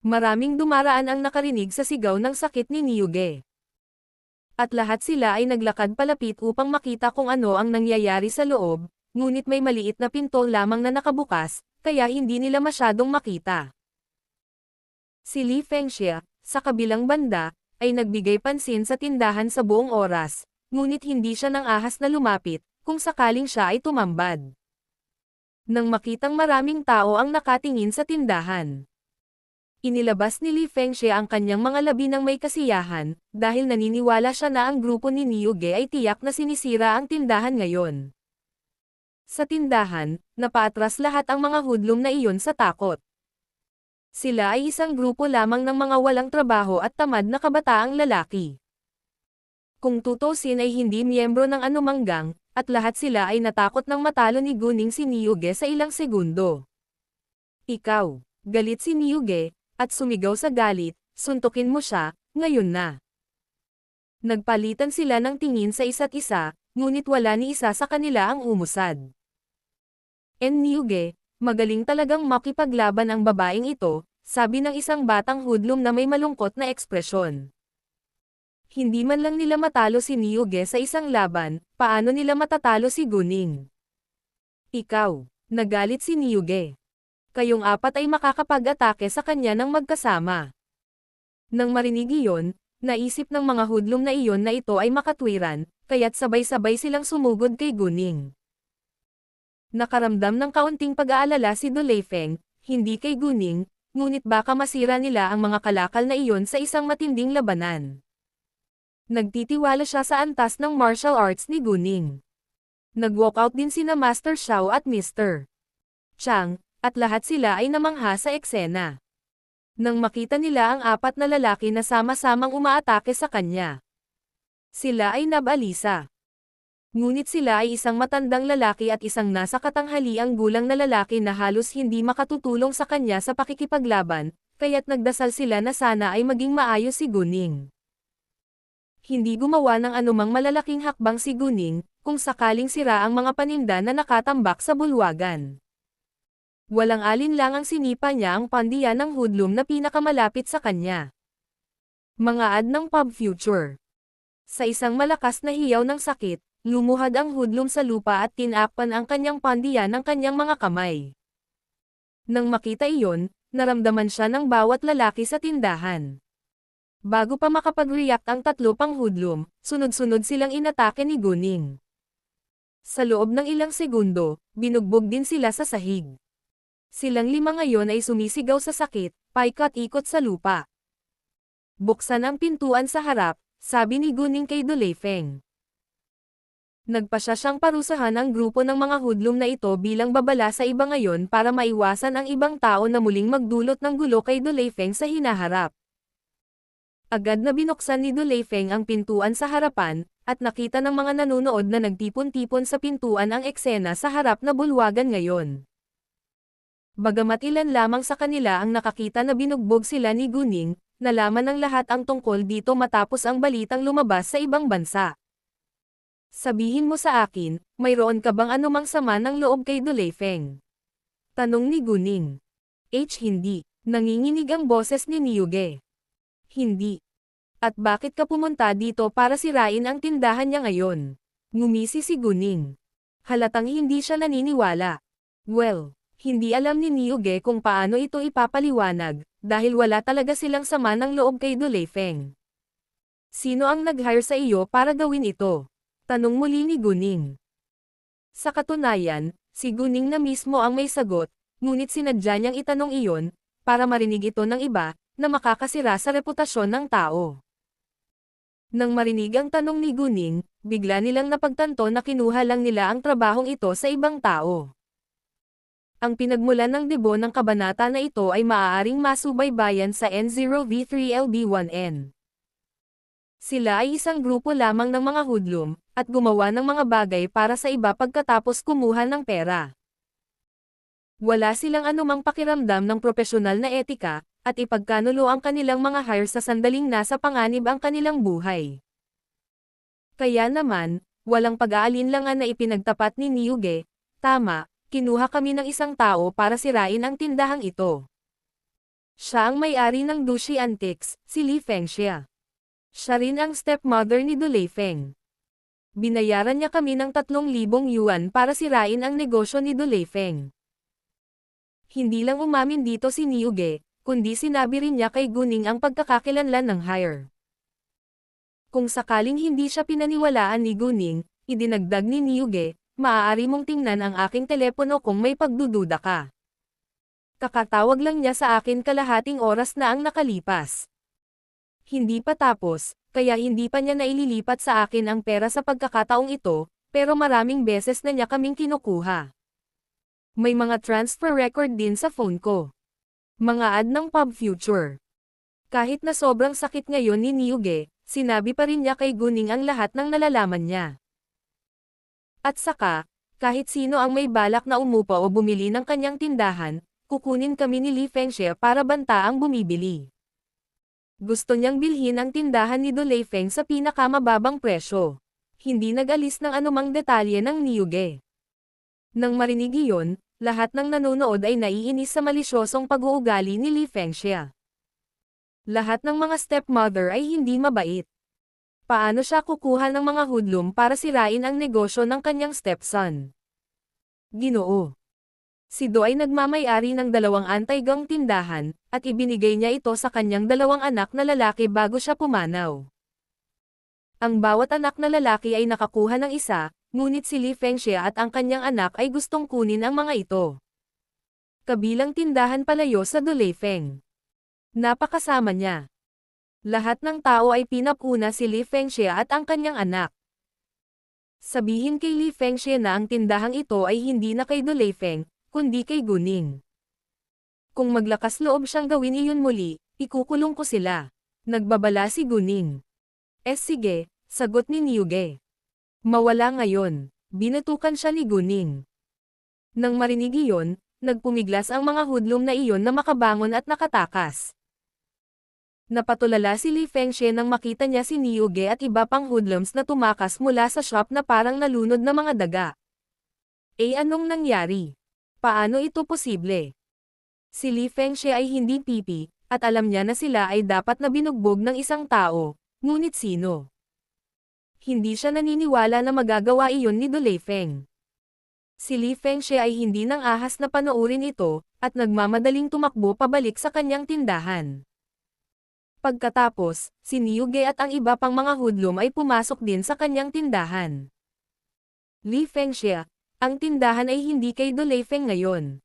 Maraming dumaraan ang nakarinig sa sigaw ng sakit ni Niyuge. At lahat sila ay naglakad palapit upang makita kung ano ang nangyayari sa loob, ngunit may maliit na pinto lamang na nakabukas, kaya hindi nila masyadong makita. Si Li Fengxia, sa kabilang banda, ay nagbigay pansin sa tindahan sa buong oras, ngunit hindi siya nang ahas na lumapit, kung sakaling siya ay tumambad. Nang makitang maraming tao ang nakatingin sa tindahan, inilabas ni Li Fengxia ang kanyang mga labi ng may kasiyahan, dahil naniniwala siya na ang grupo ni Niyuge ay tiyak na sinisira ang tindahan ngayon. Sa tindahan, napaatras lahat ang mga hoodlum na iyon sa takot. Sila ay isang grupo lamang ng mga walang trabaho at tamad na kabataang lalaki. Kung tutusin ay hindi miyembro ng anumang gang, at lahat sila ay natakot nang matalo ni Guning si Niyuge sa ilang segundo. Ikaw, galit si Niyuge, at sumigaw sa galit, suntukin mo siya, ngayon na. Nagpalitan sila ng tingin sa isa't isa, ngunit wala ni isa sa kanila ang umusad. Niyuge, magaling talagang makipaglaban ang babaeng ito, sabi ng isang batang hoodlum na may malungkot na ekspresyon. Hindi man lang nila matalo si Niyuge sa isang laban, paano nila matatalo si Guning? Ikaw, nagalit si Niyuge. Kayong apat ay makakapag-atake sa kanya ng magkasama. Nang marinig iyon, naisip ng mga hoodlum na iyon na ito ay makatwiran, kaya't sabay-sabay silang sumugod kay Guning. Nakaramdam ng kaunting pag-aalala si Duleifeng, hindi kay Guning, ngunit baka masira nila ang mga kalakal na iyon sa isang matinding labanan. Nagtitiwala siya sa antas ng martial arts ni Guning. Nag-walkout din sina Master Xiao at Mr. Chang, at lahat sila ay namangha sa eksena. Nang makita nila ang apat na lalaki na sama-samang umaatake sa kanya, sila ay nabalisa. Ngunit sila ay isang matandang lalaki at isang nasa katanghaliang gulang na lalaki na halos hindi makatutulong sa kanya sa pakikipaglaban, kaya't nagdasal sila na sana ay maging maayos si Guning. Hindi gumawa ng anumang malalaking hakbang si Guning, kung sakaling sira ang mga paninda na nakatambak sa bulwagan. Walang alinlangang sinipa niya ang pandiyan ng hoodlum na pinakamalapit sa kanya. Mga ad ng Pub Future. Sa isang malakas na hiyaw ng sakit, lumuhad ang hoodlum sa lupa at tinakpan ang kanyang pandiyan ng kanyang mga kamay. Nang makita iyon, naramdaman siya ng bawat lalaki sa tindahan. Bago pa makapag-react ang tatlo pang hoodlum, sunod-sunod silang inatake ni Guning. Sa loob ng ilang segundo, binugbog din sila sa sahig. Silang lima ngayon ay sumisigaw sa sakit, paikot-ikot sa lupa. Buksan ang pintuan sa harap, sabi ni Guning kay Duleifeng. Nagpasya siyang parusahan ang grupo ng mga hoodlum na ito bilang babala sa iba ngayon para maiwasan ang ibang tao na muling magdulot ng gulo kay Duleifeng sa hinaharap. Agad na binuksan ni Duleifeng ang pintuan sa harapan, at nakita ng mga nanonood na nagtipon-tipon sa pintuan ang eksena sa harap na bulwagan ngayon. Bagamat ilan lamang sa kanila ang nakakita na binugbog sila ni Guning, nalaman ng lahat ang tungkol dito matapos ang balitang lumabas sa ibang bansa. Sabihin mo sa akin, mayroon ka bang anumang sama ng loob kay Duleifeng? Tanong ni Guning. Hindi. Nanginginig ang boses ni Niyuge. Hindi. At bakit ka pumunta dito para sirain ang tindahan niya ngayon? Ngumisi si Guning. Halatang hindi siya naniniwala. Well, hindi alam ni Niyuge kung paano ito ipapaliwanag, dahil wala talaga silang sama ng loob kay Duleifeng. Sino ang nag-hire sa iyo para gawin ito? Tanong muli ni Guning. Sa katunayan, si Guning na mismo ang may sagot, ngunit sinadya niyang itanong iyon, para marinig ito ng iba, na makakasira sa reputasyon ng tao. Nang marinig ang tanong ni Guning, bigla nilang napagtanto na kinuha lang nila ang trabahong ito sa ibang tao. Ang pinagmulan ng debo ng kabanata na ito ay maaaring masubaybayan sa N0V3LB1N. Sila ay isang grupo lamang ng mga hoodlum, at gumawa ng mga bagay para sa iba pagkatapos kumuha ng pera. Wala silang anumang pakiramdam ng propesyonal na etika, at ipagkanulo ang kanilang mga hire sa sandaling nasa panganib ang kanilang buhay. Kaya naman, walang pag-aalinlangan na ipinagtapat ni Niyuge, tama, kinuha kami ng isang tao para sirain ang tindahang ito. Siya ang may-ari ng Dushi Antiques, si Li Fengxia. Siya rin ang stepmother ni Du Leifeng. Binayaran niya kami ng 3,000 yuan para sirain ang negosyo ni Du Leifeng. Hindi lang umamin dito si Niuge, kundi sinabi rin niya kay Guning ang pagkakakilanlan ng hire. Kung sakaling hindi siya pinaniwalaan ni Guning, idinagdag ni Niuge, maaari mong tingnan ang aking telepono kung may pagdududa ka. Kakatawag lang niya sa akin kalahating oras na ang nakalipas. Hindi pa tapos, kaya hindi pa niya naililipat sa akin ang pera sa pagkakataong ito, pero maraming beses na niya kaming kinukuha. May mga transfer record din sa phone ko. Mga ad ng Pub Future. Kahit na sobrang sakit ngayon ni Niuge, sinabi pa rin niya kay Guning ang lahat ng nalalaman niya. At saka, kahit sino ang may balak na umupa o bumili ng kanyang tindahan, kukunin kami ni Li Fengxia para banta ang bumibili. Gusto niyang bilhin ang tindahan ni Du Leifeng sa pinakamababang presyo. Hindi nag-alis ng anumang detalye ng Niuge. Nang marinig iyon, lahat ng nanonood ay naiinis sa malisyosong pag-uugali ni Li Fengxia. Lahat ng mga stepmother ay hindi mabait. Paano siya kukuha ng mga hoodlum para sirain ang negosyo ng kanyang stepson? Ginoo. Si Do ay nagmamay-ari ng 2 anti-gang tindahan, at ibinigay niya ito sa kanyang 2 anak na lalaki bago siya pumanaw. Ang bawat anak na lalaki ay nakakuha ng isa, ngunit si Li Fengxia at ang kanyang anak ay gustong kunin ang mga ito. Kabilang tindahan palayo sa Du Leifeng. Napakasama niya. Lahat ng tao ay pinapuna si Li Fengxia at ang kanyang anak. Sabihin kay Li Fengxia na ang tindahang ito ay hindi na kay Du Leifeng, kundi kay Guning. Kung maglakas loob siyang gawin iyon muli, ikukulong ko sila. Nagbabala si Guning. Sige, sagot ni Niuge. Mawala ngayon. Binatukan siya ni Guning. Nang marinig iyon, nagpumiglas ang mga hoodlum na iyon na makabangon at nakatakas. Napatulala si Li Fengxia nang makita niya si Niuge at iba pang hoodlums na tumakas mula sa shop na parang nalunod na mga daga. Anong nangyari? Paano ito posible? Si Li Fengxia ay hindi pipi, at alam niya na sila ay dapat na binugbog ng isang tao, ngunit sino? Hindi siya naniniwala na magagawa iyon ni Du Leifeng. Si Li Fengxia ay hindi nang ahas na panoorin ito, at nagmamadaling tumakbo pabalik sa kanyang tindahan. Pagkatapos, si Niuge at ang iba pang mga hoodlum ay pumasok din sa kanyang tindahan. Li Fengxia, ang tindahan ay hindi kay Du Leifeng ngayon.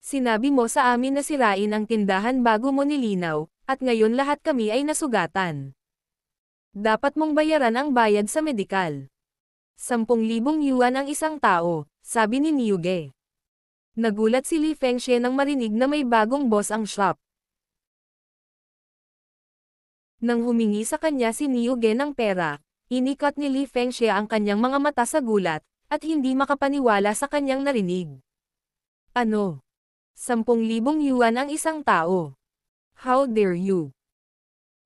Sinabi mo sa amin na sirain ang tindahan bago mo nilinaw, at ngayon lahat kami ay nasugatan. Dapat mong bayaran ang bayad sa medikal. 10,000 yuan ang isang tao, sabi ni Niuge. Nagulat si Li Fengxia nang marinig na may bagong boss ang shop. Nang humingi sa kanya si Niuge ng pera, inikat ni Li Fengxia ang kanyang mga mata sa gulat, at hindi makapaniwala sa kanyang narinig. Ano? 10,000 yuan ang isang tao. How dare you?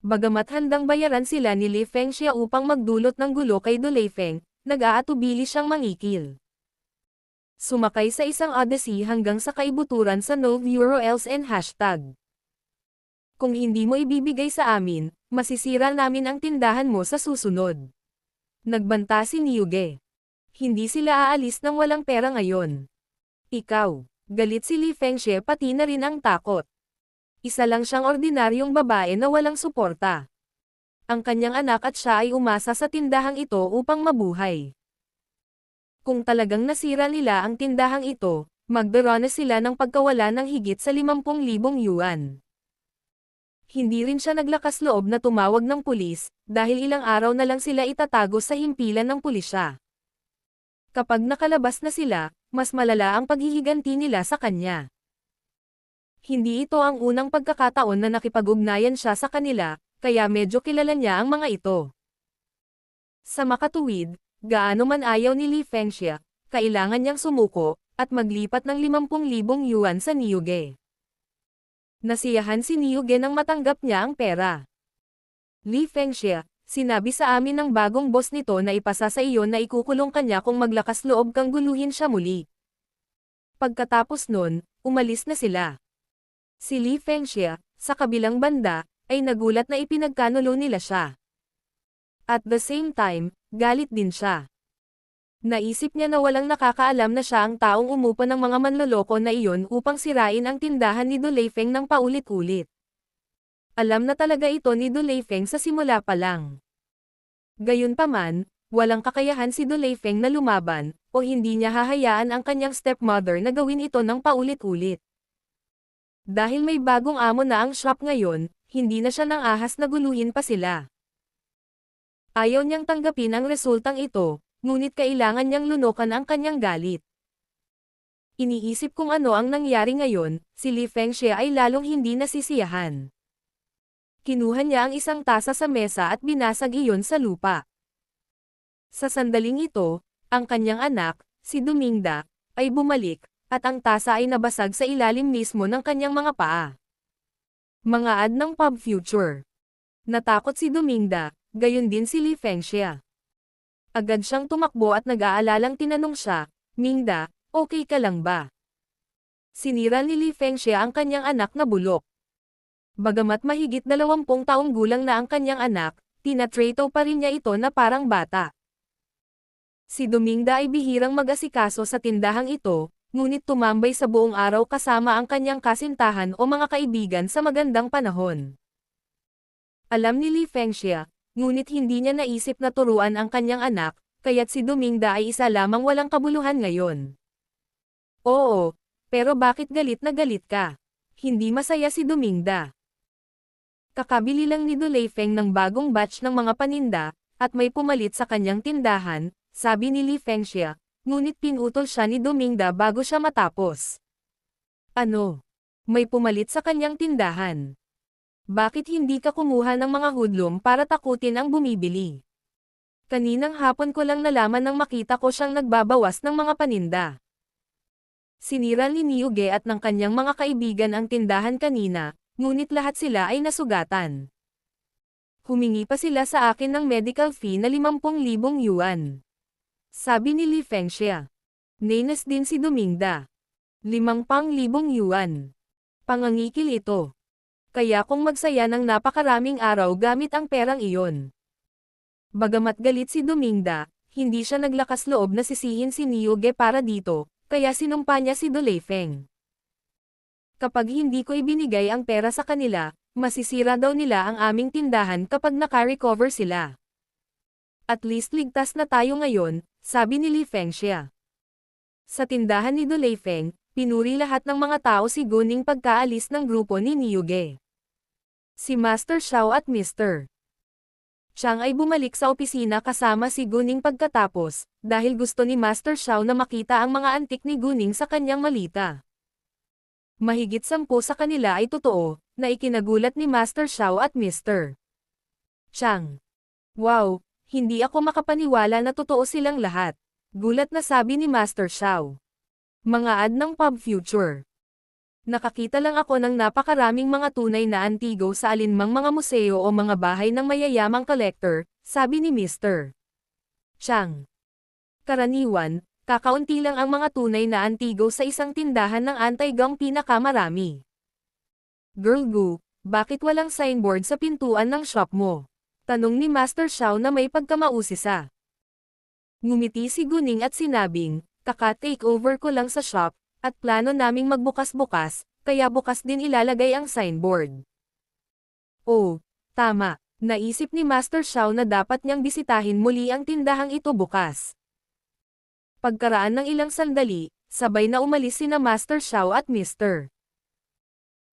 Bagamat handang bayaran sila ni Li Fengxia upang magdulot ng gulo kay Du Leifeng, nag-aatubili siyang mangikil. Sumakay sa isang odyssey hanggang sa kaibuturan sa no euro else and hashtag. Kung hindi mo ibibigay sa amin, masisira namin ang tindahan mo sa susunod. Nagbanta si Niuge. Hindi sila aalis nang walang pera ngayon. Ikaw, galit si Li Fengxia pati na rin ang takot. Isa lang siyang ordinaryong babae na walang suporta. Ang kanyang anak at siya ay umasa sa tindahang ito upang mabuhay. Kung talagang nasira nila ang tindahang ito, magdurana sila ng pagkawala ng higit sa 50,000 yuan. Hindi rin siya naglakas loob na tumawag ng pulis, dahil ilang araw na lang sila itatago sa himpilan ng pulisya. Kapag nakalabas na sila, mas malala ang paghihiganti nila sa kanya. Hindi ito ang unang pagkakataon na nakipag-ugnayan siya sa kanila, kaya medyo kilala niya ang mga ito. Sa makatuwid, gaano man ayaw ni Li Fengxia, kailangan niyang sumuko, at maglipat ng 50,000 yuan sa Niuge. Nasiyahan si Niuge nang matanggap niya ang pera. Li Fengxia, sinabi sa amin ng bagong boss nito na ipasa sa iyo na ikukulong kanya kung maglakas loob kang guluhin siya muli. Pagkatapos nun, umalis na sila. Si Li Fengxia, sa kabilang banda, ay nagulat na ipinagkanulo nila siya. At the same time, galit din siya. Naisip niya na walang nakakaalam na siya ang taong umupo ng mga manloloko na iyon upang sirain ang tindahan ni Du Leifeng ng paulit-ulit. Alam na talaga ito ni Du Leifeng sa simula pa lang. Gayunpaman, walang kakayahan si Du Leifeng na lumaban, o hindi niya hahayaan ang kanyang stepmother na gawin ito ng paulit-ulit. Dahil may bagong amo na ang shop ngayon, hindi na siya nang ahas na guluhin pa sila. Ayaw niyang tanggapin ang resultang ito, ngunit kailangan niyang lunukan ang kanyang galit. Iniisip kung ano ang nangyari ngayon, si Li Fengxie ay lalong hindi nasisiyahan. Kinuha niya ang isang tasa sa mesa at binasag iyon sa lupa. Sa sandaling ito, ang kanyang anak, si Dominga, ay bumalik, at ang tasa ay nabasag sa ilalim mismo ng kanyang mga paa. Mga ad ng pub future. Natakot si Dominga, gayon din si Li Fengxie. Agad siyang tumakbo at nag-aalalang tinanong siya, "Mingda, okay ka lang ba?" Sinira ni Li Fengxie ang kanyang anak na bulok. Bagamat mahigit 20 taong gulang na ang kanyang anak, tinatrato pa rin niya ito na parang bata. Si Dominga ay bihirang mag-asikaso sa tindahang ito, ngunit tumambay sa buong araw kasama ang kanyang kasintahan o mga kaibigan sa magandang panahon. Alam ni Li Fengxie, ngunit hindi niya naisip na turuan ang kanyang anak, kaya't si Dominga ay isa lamang walang kabuluhan ngayon. Oo, pero bakit galit na galit ka? Hindi masaya si Dominga. Kakabili lang ni Du Leifeng ng bagong batch ng mga paninda, at may pumalit sa kanyang tindahan, sabi ni Li Fengxie, ngunit pinutol siya ni Dominga bago siya matapos. Ano? May pumalit sa kanyang tindahan? Bakit hindi ka kumuha ng mga hoodlum para takutin ang bumibili? Kaninang hapon ko lang nalaman nang makita ko siyang nagbabawas ng mga paninda. Sinira ni Niuge at ng kanyang mga kaibigan ang tindahan kanina, ngunit lahat sila ay nasugatan. Humingi pa sila sa akin ng medical fee na 50,000 yuan. Sabi ni Li Fengxie. Nainis din si Dominga. 50,000 yuan. Pangangikil ito. Kaya kung magsaya ng napakaraming araw gamit ang perang iyon. Bagamat galit si Dominga, hindi siya naglakas loob na sisihin si Niuge para dito, kaya sinumpa niya si Du Leifeng. Kapag hindi ko ibinigay ang pera sa kanila, masisira daw nila ang aming tindahan kapag naka-recover sila. At least ligtas na tayo ngayon, sabi ni Li Fengxie. Sa tindahan ni Du Leifeng, pinuri lahat ng mga tao si Guning pagkaalis ng grupo ni Niuge. Si Master Xiao at Mr. Chang ay bumalik sa opisina kasama si Guning pagkatapos, dahil gusto ni Master Xiao na makita ang mga antik ni Guning sa kanyang malita. Mahigit 10 sa kanila ay totoo, na ikinagulat ni Master Xiao at Mr. Chang. Wow, hindi ako makapaniwala na totoo silang lahat. Gulat na sabi ni Master Xiao. Mga ad ng pub future. Nakakita lang ako ng napakaraming mga tunay na antigo sa alinmang mga museo o mga bahay ng mayayamang collector, sabi ni Mr. Chang. Karaniwan, kakaunti lang ang mga tunay na antigo sa isang tindahan ng anti-gang pinakamarami. Girl Gu, bakit walang signboard sa pintuan ng shop mo? Tanong ni Master Xiao na may pagkamausisa. Ngumiti si Guning at sinabing, kaka-takeover ko lang sa shop, at plano naming magbukas-bukas, kaya bukas din ilalagay ang signboard. Oh, tama, naisip ni Master Xiao na dapat niyang bisitahin muli ang tindahang ito bukas. Pagkaraan ng ilang sandali, sabay na umalis sina Master Xiao at Mr.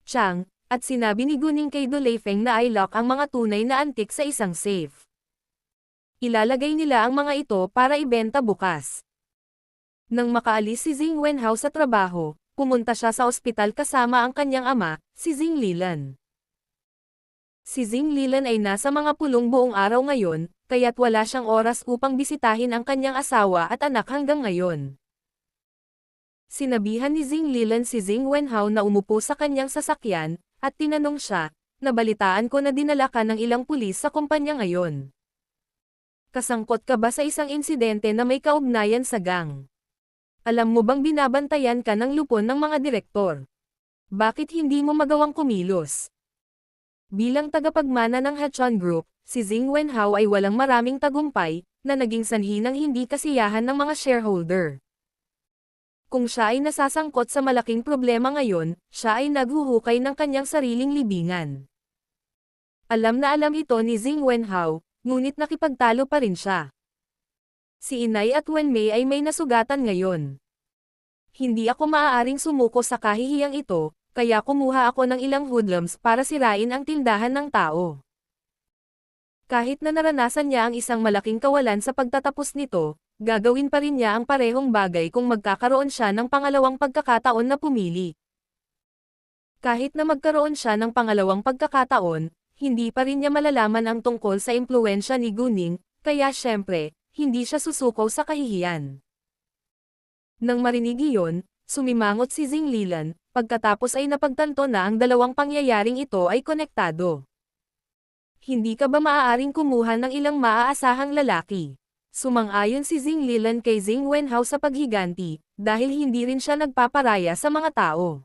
Chang, at sinabi ni Guning kay Du Leifeng na i-lock ang mga tunay na antik sa isang safe. Ilalagay nila ang mga ito para ibenta bukas. Nang makaalis si Jing Wenhao sa trabaho, pumunta siya sa ospital kasama ang kanyang ama, si Jing Lilan. Si Jing Lilan ay nasa mga pulong buong araw ngayon, kaya't wala siyang oras upang bisitahin ang kanyang asawa at anak hanggang ngayon. Sinabihan ni Jing Lilan si Jing Wenhao na umupo sa kanyang sasakyan, at tinanong siya, nabalitaan ko na dinala ka ng ilang pulis sa kumpanya ngayon. Kasangkot ka ba sa isang insidente na may kaugnayan sa gang? Alam mo bang binabantayan ka ng lupon ng mga direktor? Bakit hindi mo magawang kumilos? Bilang tagapagmana ng Hachon Group, si Zheng Wenhao ay walang maraming tagumpay, na naging sanhi ng hindi kasiyahan ng mga shareholder. Kung siya ay nasasangkot sa malaking problema ngayon, siya ay naghuhukay ng kanyang sariling libingan. Alam na alam ito ni Zheng Wenhao, ngunit nakipagtalo pa rin siya. Si Inay at Wenmei ay may nasugatan ngayon. Hindi ako maaaring sumuko sa kahihiyang ito, kaya kumuha ako ng ilang hoodlums para sirain ang tindahan ng tao. Kahit na naranasan niya ang isang malaking kawalan sa pagtatapos nito, gagawin pa rin niya ang parehong bagay kung magkakaroon siya ng pangalawang pagkakataon na pumili. Kahit na magkaroon siya ng pangalawang pagkakataon, hindi pa rin niya malalaman ang tungkol sa impluwensya ni Guning, kaya syempre, hindi siya susuko sa kahihiyan. Nang marinig iyon, sumimangot si Zheng Lilan, pagkatapos ay napagtanto na ang dalawang pangyayaring ito ay konektado. Hindi ka ba maaaring kumuha ng ilang maaasahang lalaki? Sumang-ayon si Zheng Lilan kay Zheng Wenhao sa paghiganti, dahil hindi rin siya nagpaparaya sa mga tao.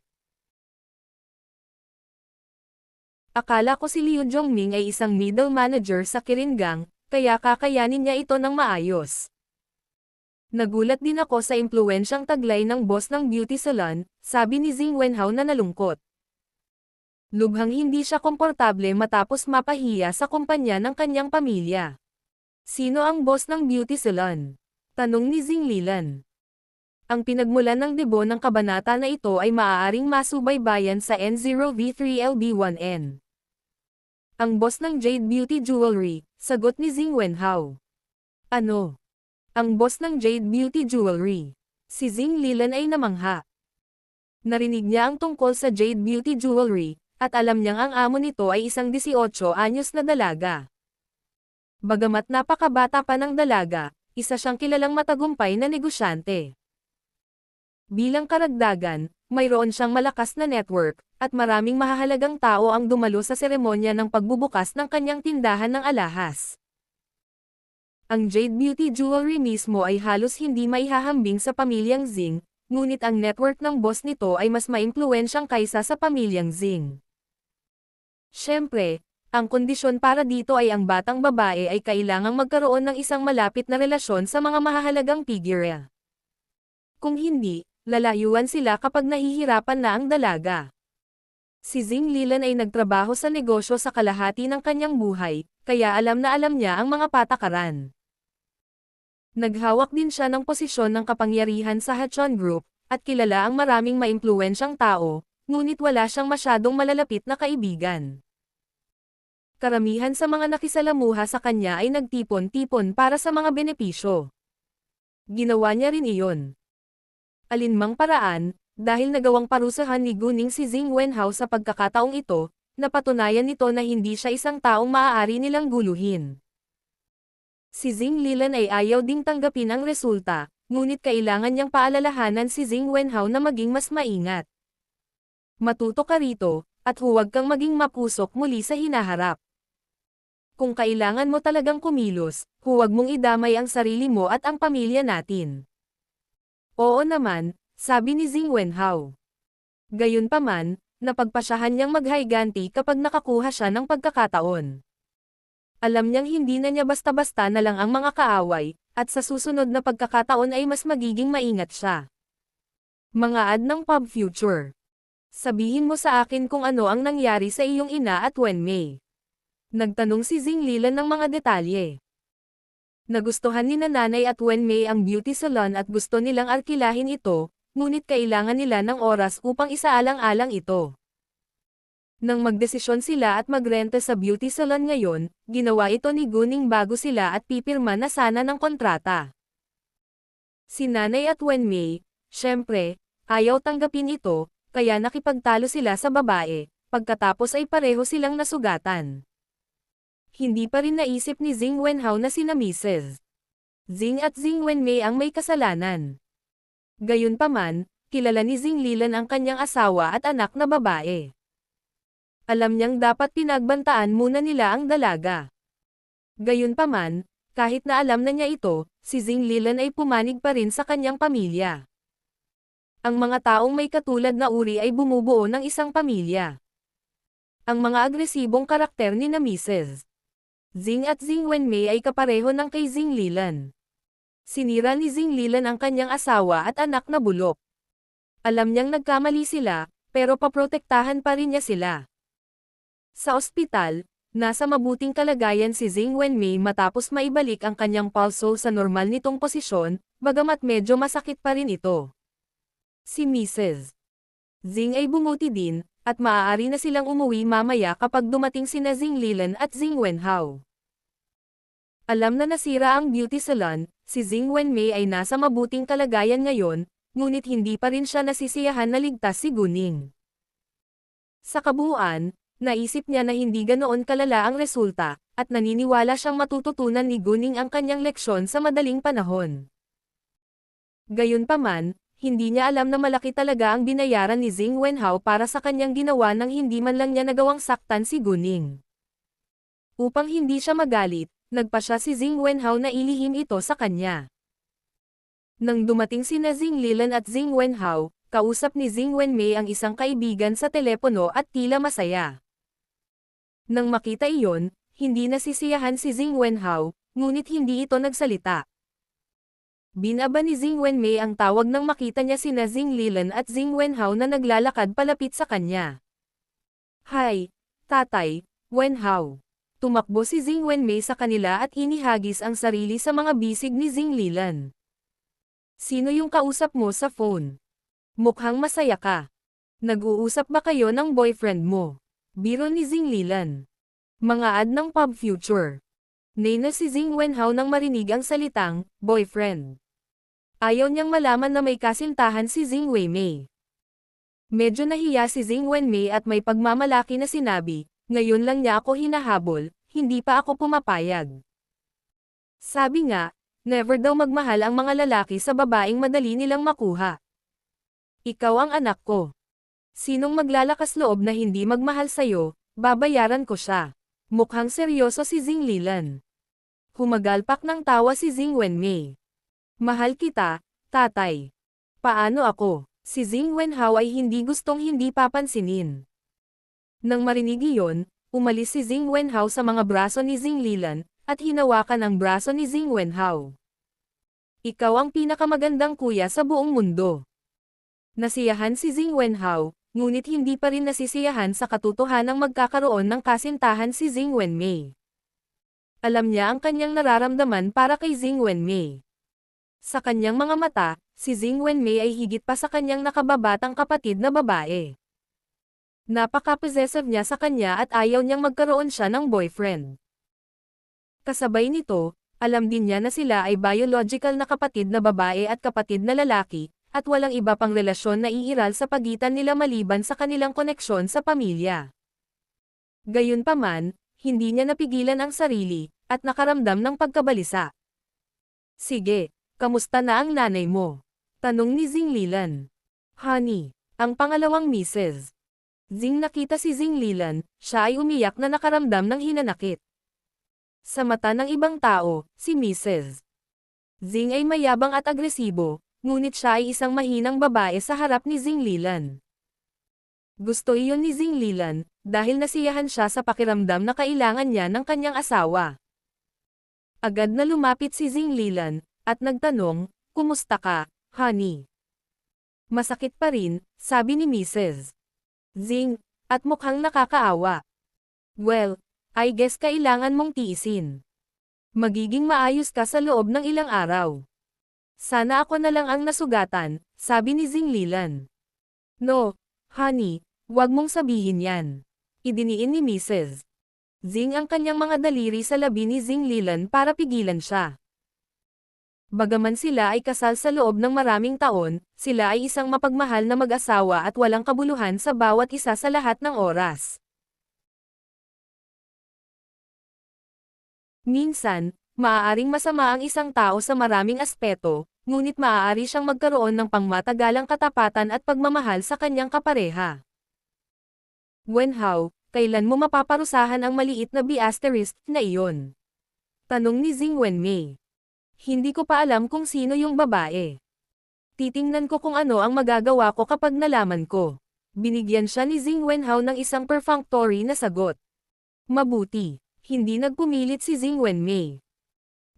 Akala ko si Liu Zhongming ay isang middle manager sa Kirin Gang, kaya kakayanin niya ito ng maayos. Nagulat din ako sa impluwensyang taglay ng boss ng beauty salon, sabi ni Zheng Wenhao na nalungkot. Lubhang hindi siya komportable matapos mapahiya sa kumpanya ng kanyang pamilya. Sino ang boss ng beauty salon? Tanong ni Zheng Lilan. Ang pinagmulan ng debo ng kabanata na ito ay maaaring masubaybayan sa N0V3LB1N. Ang boss ng Jade Beauty Jewelry, sagot ni Zheng Wenhao. Ano? Ang boss ng Jade Beauty Jewelry. Si Zheng Lilan ay namangha. Narinig niya ang tungkol sa Jade Beauty Jewelry, at alam niyang ang amo nito ay isang 18 anyos na dalaga. Bagamat napakabata pa ng dalaga, isa siyang kilalang matagumpay na negosyante. Bilang karagdagan, mayroon siyang malakas na network, at maraming mahahalagang tao ang dumalo sa seremonya ng pagbubukas ng kanyang tindahan ng alahas. Ang Jade Beauty Jewelry mismo ay halos hindi maihahambing sa pamilyang Zheng, ngunit ang network ng boss nito ay mas maimpluwensyang kaysa sa pamilyang Zheng. Siyempre, ang kondisyon para dito ay ang batang babae ay kailangang magkaroon ng isang malapit na relasyon sa mga mahahalagang figure. Kung hindi, lalayuan sila kapag nahihirapan na ang dalaga. Si Zheng Lilan ay nagtrabaho sa negosyo sa kalahati ng kanyang buhay, kaya alam na alam niya ang mga patakaran. Naghawak din siya ng posisyon ng kapangyarihan sa Hachon Group, at kilala ang maraming maimpluwensyang tao, ngunit wala siyang masyadong malalapit na kaibigan. Karamihan sa mga nakisalamuha sa kanya ay nagtipon-tipon para sa mga benepisyo. Ginawa niya rin iyon. Alinmang paraan, dahil nagawang parusahan ni Guning si Zheng Wenhao sa pagkakataong ito, napatunayan nito na hindi siya isang taong maaari nilang guluhin. Si Zheng Lilan ay ayaw ding tanggapin ang resulta, ngunit kailangan niyang paalalahanan si Zheng Wenhao na maging mas maingat. Matuto ka rito, at huwag kang maging mapusok muli sa hinaharap. Kung kailangan mo talagang kumilos, huwag mong idamay ang sarili mo at ang pamilya natin. Oo naman, sabi ni Zheng Wenhao. Gayunpaman, napagpasyahan niyang maghiganti kapag nakakuha siya ng pagkakataon. Alam niyang hindi na niya basta-basta na lang ang mga kaaway, at sa susunod na pagkakataon ay mas magiging maingat siya. Mga ad ng Pub Future. Sabihin mo sa akin kung ano ang nangyari sa iyong ina at Wenmei. Nagtanong si Zheng Lilan ng mga detalye. Nagustuhan ni Nanay at Wenmei ang beauty salon at gusto nilang arkilahin ito, ngunit kailangan nila ng oras upang isaalang-alang ito. Nang magdesisyon sila at magrenta sa beauty salon ngayon, ginawa ito ni Guning bago sila at pipirma na sana ng kontrata. Si Nanay at Wenmei, syempre, ayaw tanggapin ito, kaya nakipagtalo sila sa babae, pagkatapos ay pareho silang nasugatan. Hindi pa rin naisip ni Zheng Wenhao na sina Mrs. Zheng at Zheng Wenmei ang may kasalanan. Gayunpaman, kilala ni Zheng Lilan ang kanyang asawa at anak na babae. Alam niyang dapat pinagbantaan muna nila ang dalaga. Gayunpaman, kahit na alam na niya ito, si Zheng Lilan ay pumanig pa rin sa kanyang pamilya. Ang mga taong may katulad na uri ay bumubuo ng isang pamilya. Ang mga agresibong karakter ni na Mrs. Zing at Zing Wenmei ay kapareho ng kay Zing Lilan. Sinira ni Zing Lilan ang kanyang asawa at anak na bulok. Alam niyang nagkamali sila, pero paprotektahan pa rin niya sila. Sa ospital, nasa mabuting kalagayan si Zing Wenmei matapos maibalik ang kanyang pulso sa normal nitong posisyon, bagamat medyo masakit pa rin ito. Si Mrs. Zing ay bumuti din, at maaari na silang umuwi mamaya kapag dumating sina Zing Lilan at Zing Wenhao. Alam na nasira ang beauty salon, si Zing Wenmei ay nasa mabuting kalagayan ngayon, ngunit hindi pa rin siya nasisiyahan na ligtas si Guning. Sa kabuuan, naisip niya na hindi ganoon kalala ang resulta, at naniniwala siyang matututunan ni Guning ang kanyang leksyon sa madaling panahon. Gayunpaman, hindi niya alam na malaki talaga ang binayaran ni Zing Wenhao para sa kanyang ginawa nang hindi man lang niya nagawang saktan si Guning. Upang hindi siya magalit, nagpa siya si Zing Wenhao na ilihim ito sa kanya. Nang dumating sina Zing Lilan at Zing Wenhao, kausap ni Zing Wenmei ang isang kaibigan sa telepono at tila masaya. Nang makita iyon, hindi nasisiyahan si Zing Wenhao, ngunit hindi ito nagsalita. Binaba ni Zing Wenmei ang tawag nang makita niya sina Zing Lilan at Zing Wenhao na naglalakad palapit sa kanya. "Hi, Tatay, Wenhao." Tumakbo si Zing Wenmei sa kanila at inihagis ang sarili sa mga bisig ni Zing Lilan. "Sino yung kausap mo sa phone? Mukhang masaya ka. Nag-uusap ba kayo ng boyfriend mo?" Biro ni Zing Lilan. Mga ad ng Pub Future. Nena si Zing Wenhao nang marinig ang salitang, boyfriend. Ayaw niyang malaman na may kasintahan si Zing Wenmei. Medyo nahiya si Zing Wenmei at may pagmamalaki na sinabi, ngayon lang niya ako hinahabol, hindi pa ako pumapayag. Sabi nga, never daw magmahal ang mga lalaki sa babaeng madali nilang makuha. Ikaw ang anak ko. Sinong maglalakas loob na hindi magmahal sayo, babayaran ko siya. Mukhang seryoso si Zing Lilan. Humagalpak ng tawa si Zing Wenmei. Mahal kita, tatay. Paano ako? Si Zing Wenhao ay hindi gustong hindi papansinin. Nang marinig iyon, umalis si Zing Wenhao sa mga braso ni Zing Lilan, at hinawakan ang braso ni Zing Wenhao. Ikaw ang pinakamagandang kuya sa buong mundo. Nasiyahan si Zing Wenhao, ngunit hindi pa rin nasisiyahan sa katotohanang magkakaroon ng kasintahan si Zing Wenmei. Alam niya ang kanyang nararamdaman para kay Zing Wenmei. Sa kanyang mga mata, si Zing Wenmei ay higit pa sa kanyang nakababatang kapatid na babae. Napaka-possessive niya sa kanya at ayaw niyang magkaroon siya ng boyfriend. Kasabay nito, alam din niya na sila ay biological na kapatid na babae at kapatid na lalaki, at walang iba pang relasyon na iiral sa pagitan nila maliban sa kanilang koneksyon sa pamilya. Gayunpaman, hindi niya napigilan ang sarili, at nakaramdam ng pagkabalisa. Sige, kamusta na ang nanay mo? Tanong ni Zing Lilan. Honey, ang pangalawang Mrs. Zing nakita si Zing Lilan, siya ay umiyak na nakaramdam ng hinanakit. Sa mata ng ibang tao, si Mrs. Zing ay mayabang at agresibo, ngunit siya ay isang mahinang babae sa harap ni Zing Lilan. Gusto iyon ni Zing Lilan, dahil nasiyahan siya sa pakiramdam na kailangan niya ng kanyang asawa. Agad na lumapit si Zing Lilan, at nagtanong, kumusta ka, honey? Masakit pa rin, sabi ni Mrs. Zing, at mukhang nakakaawa. Well, I guess kailangan mong tiisin. Magiging maayos ka sa loob ng ilang araw. Sana ako na lang ang nasugatan, sabi ni Zing Lilan. No, honey, wag mong sabihin yan. Idiniin ni Mrs. Zing ang kanyang mga daliri sa labi ni Zing Lilan para pigilan siya. Bagaman sila ay kasal sa loob ng maraming taon, sila ay isang mapagmahal na mag-asawa at walang kabuluhan sa bawat isa sa lahat ng oras. Minsan, maaaring masama ang isang tao sa maraming aspeto, ngunit maaari siyang magkaroon ng pangmatagalang katapatan at pagmamahal sa kanyang kapareha. Wenhao, kailan mo mapaparusahan ang maliit na B** na iyon? Tanong ni Zing Wenmei. Hindi ko pa alam kung sino yung babae. Titingnan ko kung ano ang magagawa ko kapag nalaman ko. Binigyan siya ni Zhing Wenhao ng isang perfunctory na sagot. Mabuti, hindi nagpumilit si Zhing Wenmei.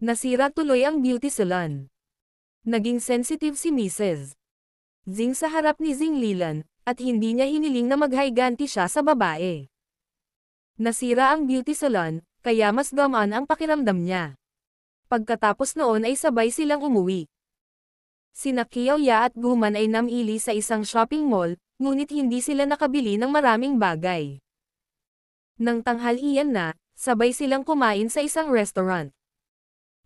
Nasira tuloy ang beauty salon. Naging sensitive si Mrs. Zhing sa harap ni Zhing Lilan, at hindi niya hiniling na maghayganti siya sa babae. Nasira ang beauty salon, kaya mas gamaan ang pakiramdam niya. Pagkatapos noon ay sabay silang umuwi. Sina Qiaoya at Guman ay namili sa isang shopping mall, ngunit hindi sila nakabili ng maraming bagay. Nang tanghalian na, sabay silang kumain sa isang restaurant.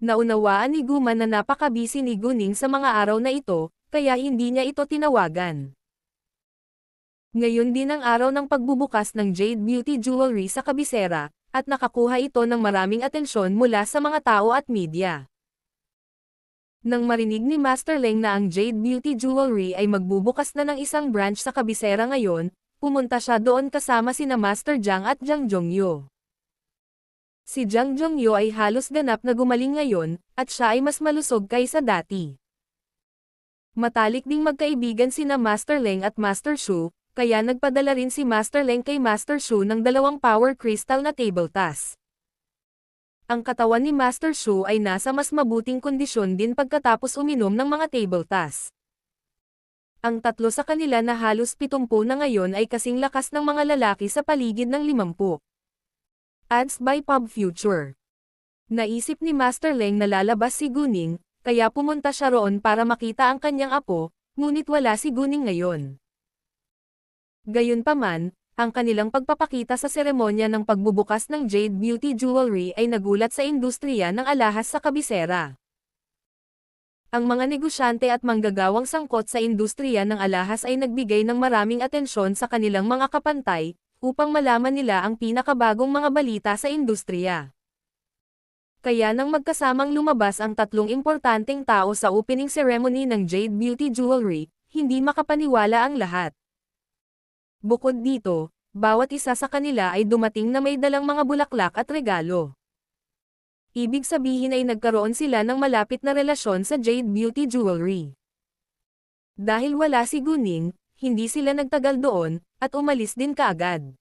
Naunawaan ni Guman na napakabisi ni Guning sa mga araw na ito, kaya hindi niya ito tinawagan. Ngayon din ang araw ng pagbubukas ng Jade Beauty Jewelry sa kabisera, at nakakuha ito ng maraming atensyon mula sa mga tao at media. Nang marinig ni Master Leng na ang Jade Beauty Jewelry ay magbubukas na ng isang branch sa kabisera ngayon, pumunta siya doon kasama sina Master Jiang at Jiang Zhongyu. Si Jiang Zhongyu ay halos ganap na gumaling ngayon, at siya ay mas malusog kaysa dati. Matalik ding magkaibigan sina Master Leng at Master Shu, kaya nagpadala rin si Master Leng kay Master Shu ng 2 power crystal na table task. Ang katawan ni Master Shu ay nasa mas mabuting kondisyon din pagkatapos uminom ng mga table task. Ang 3 sa kanila na halos 70 na ngayon ay kasing lakas ng mga lalaki sa paligid ng 50. Ads by Pub Future. Naisip ni Master Leng na lalabas si Guning, kaya pumunta siya roon para makita ang kanyang apo, ngunit wala si Guning ngayon. Gayunpaman, ang kanilang pagpapakita sa seremonya ng pagbubukas ng Jade Beauty Jewelry ay nagulat sa industriya ng alahas sa kabisera. Ang mga negosyante at manggagawang sangkot sa industriya ng alahas ay nagbigay ng maraming atensyon sa kanilang mga kapantay, upang malaman nila ang pinakabagong mga balita sa industriya. Kaya nang magkasamang lumabas ang 3 importanteng tao sa opening ceremony ng Jade Beauty Jewelry, hindi makapaniwala ang lahat. Bukod dito, bawat isa sa kanila ay dumating na may dalang mga bulaklak at regalo. Ibig sabihin ay nagkaroon sila ng malapit na relasyon sa Jade Beauty Jewelry. Dahil wala si Guning, hindi sila nagtagal doon, at umalis din kaagad.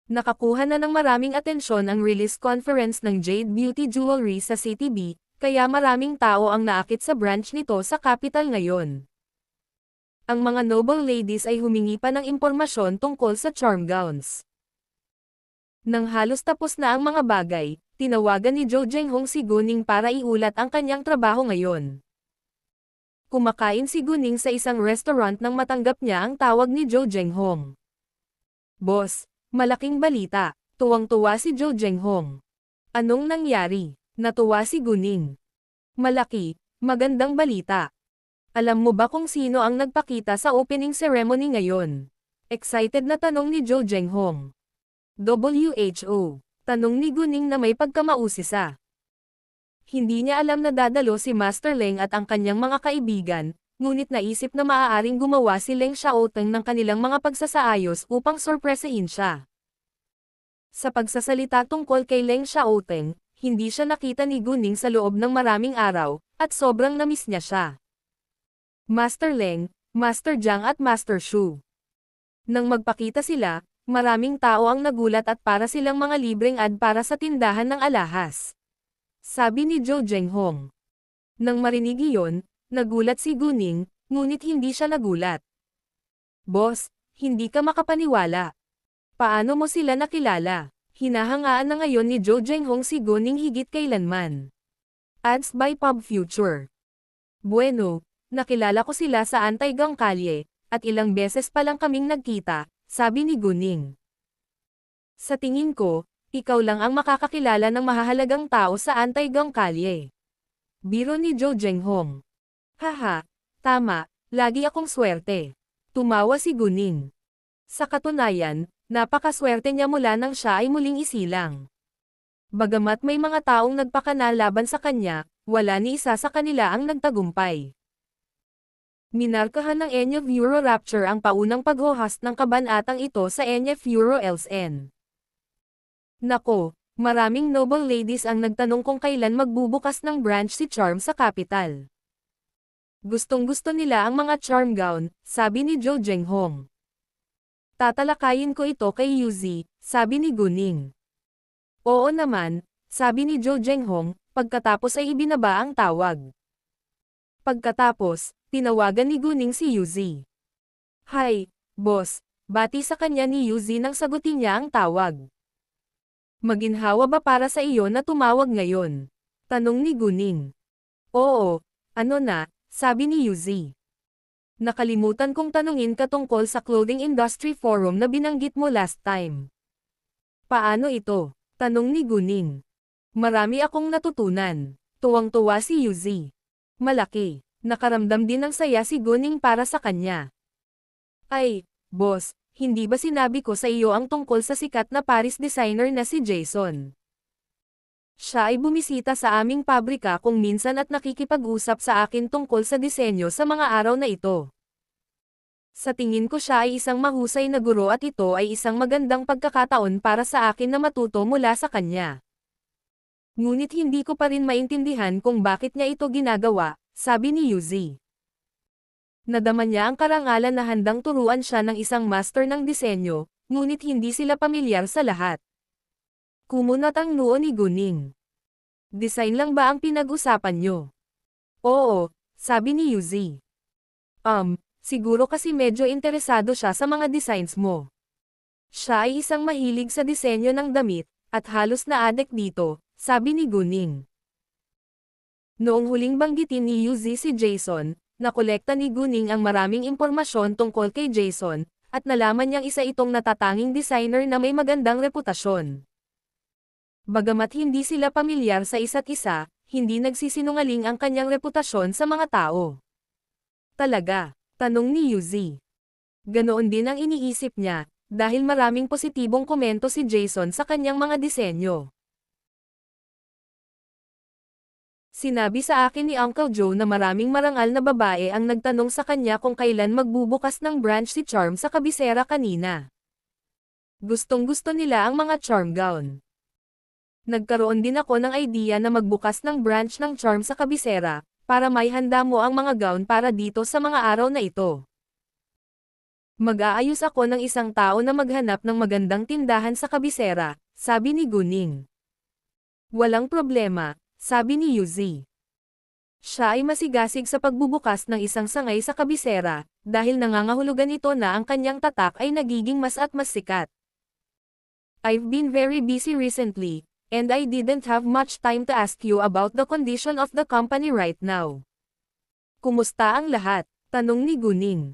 Nakakuha na ng maraming atensyon ang release conference ng Jade Beauty Jewelry sa CTB, kaya maraming tao ang naakit sa branch nito sa capital ngayon. Ang mga noble ladies ay humingi pa ng impormasyon tungkol sa charm gowns. Nang halos tapos na ang mga bagay, tinawagan ni Zhou Zhenghong si Guning para iulat ang kanyang trabaho ngayon. Kumakain si Guning sa isang restaurant nang matanggap niya ang tawag ni Zhou Zhenghong. Boss, malaking balita, tuwang-tuwa si Zhou Zhenghong. Anong nangyari? Natuwa si Guning. Malaki, magandang balita. Alam mo ba kung sino ang nagpakita sa opening ceremony ngayon? Excited na tanong ni Zhou Zhenghong. WHO. Tanong ni Guning na may pagkamausisa. Hindi niya alam na dadalo si Master Leng at ang kanyang mga kaibigan, ngunit naisip na maaaring gumawa si Leng Xiaoteng ng kanilang mga pagsasaayos upang sorpresahin siya. Sa pagsasalita tungkol kay Leng Xiaoteng, hindi siya nakita ni Guning sa loob ng maraming araw, at sobrang namiss niya siya. Master Leng, Master Jiang at Master Shu. Nang magpakita sila, maraming tao ang nagulat at para silang mga libreng ad para sa tindahan ng alahas. Sabi ni Zhou Zhenghong. Nang marinig iyon, nagulat si Guning, ngunit hindi siya nagulat. Boss, hindi ka makapaniwala. Paano mo sila nakilala? Hinahangaan na ngayon ni Zhou Zhenghong si Guning higit kailanman. Ads by Pub Future. Bueno, nakilala ko sila sa Antaygang Kalye, at ilang beses pa lang kaming nagkita, sabi ni Guning. Sa tingin ko, ikaw lang ang makakakilala ng mahahalagang tao sa Antaygang Kalye. Biro ni Zhou Zhenghong. Haha, tama, lagi akong swerte. Tumawa si Guning. Sa katunayan, napakaswerte niya mula nang siya ay muling isilang. Bagamat may mga taong nagpakana laban sa kanya, wala ni isa sa kanila ang nagtagumpay. Minarkahan ng NF Euro Rapture ang paunang pag-host ng kabanatang ito sa NF Euro LSN. Nako, maraming noble ladies ang nagtanong kung kailan magbubukas ng branch si Charm sa capital. Gustong-gusto nila ang mga charm gown, sabi ni Zhou Zhenghong. Tatalakayin ko ito kay Yuzi, sabi ni Guning. Oo naman, sabi ni Zhou Zhenghong, pagkatapos ay ibinaba ang tawag. Pagkatapos, tinawagan ni Guning si Yuzi. Hi, boss, bati sa kanya ni Yuzi nang sagutin niya ang tawag. Maginhawa ba para sa iyo na tumawag ngayon? Tanong ni Guning. Oo, ano na, sabi ni Yuzi. Nakalimutan kong tanungin ka tungkol sa clothing industry forum na binanggit mo last time. Paano ito? Tanong ni Guning. Marami akong natutunan. Tuwang-tuwa si Yuzi. Malaki. Nakaramdam din ng saya si Guning para sa kanya. Ay, boss, hindi ba sinabi ko sa iyo ang tungkol sa sikat na Paris designer na si Jason? Siya ay bumisita sa aming pabrika kung minsan at nakikipag-usap sa akin tungkol sa disenyo sa mga araw na ito. Sa tingin ko siya ay isang mahusay na guro at ito ay isang magandang pagkakataon para sa akin na matuto mula sa kanya. Ngunit hindi ko pa rin maintindihan kung bakit niya ito ginagawa, sabi ni Yuzi. Nadama niya ang karangalan na handang turuan siya ng isang master ng disenyo, ngunit hindi sila pamilyar sa lahat. Kumunat ang noo ni Guning. Design lang ba ang pinag-usapan niyo? Oo, sabi ni Yuzi. Siguro kasi medyo interesado siya sa mga designs mo. Siya ay isang mahilig sa disenyo ng damit, at halos na addict dito, sabi ni Guning. Noong huling banggitin ni Yuzi si Jason, nakolekta ni Guning ang maraming impormasyon tungkol kay Jason, at nalaman niyang isa itong natatanging designer na may magandang reputasyon. Bagamat hindi sila pamilyar sa isa't isa, hindi nagsisinungaling ang kanyang reputasyon sa mga tao. Talaga? Tanong ni Yuzi. Ganoon din ang iniisip niya, dahil maraming positibong komento si Jason sa kanyang mga disenyo. Sinabi sa akin ni Uncle Joe na maraming marangal na babae ang nagtanong sa kanya kung kailan magbubukas ng branch si Charm sa kabisera kanina. Gustong-gusto nila ang mga charm gown. Nagkaroon din ako ng idea na magbukas ng branch ng Charm sa kabisera, para may handa mo ang mga gown para dito sa mga araw na ito. Mag-aayos ako ng isang tao na maghanap ng magandang tindahan sa kabisera, sabi ni Guning. Walang problema, sabi ni Yuzi. Siya ay masigasig sa pagbubukas ng isang sangay sa kabisera, dahil nangangahulugan ito na ang kanyang tatak ay nagiging mas at mas sikat. I've been very busy recently, and I didn't have much time to ask you about the condition of the company right now. Kumusta ang lahat? Tanong ni Guning.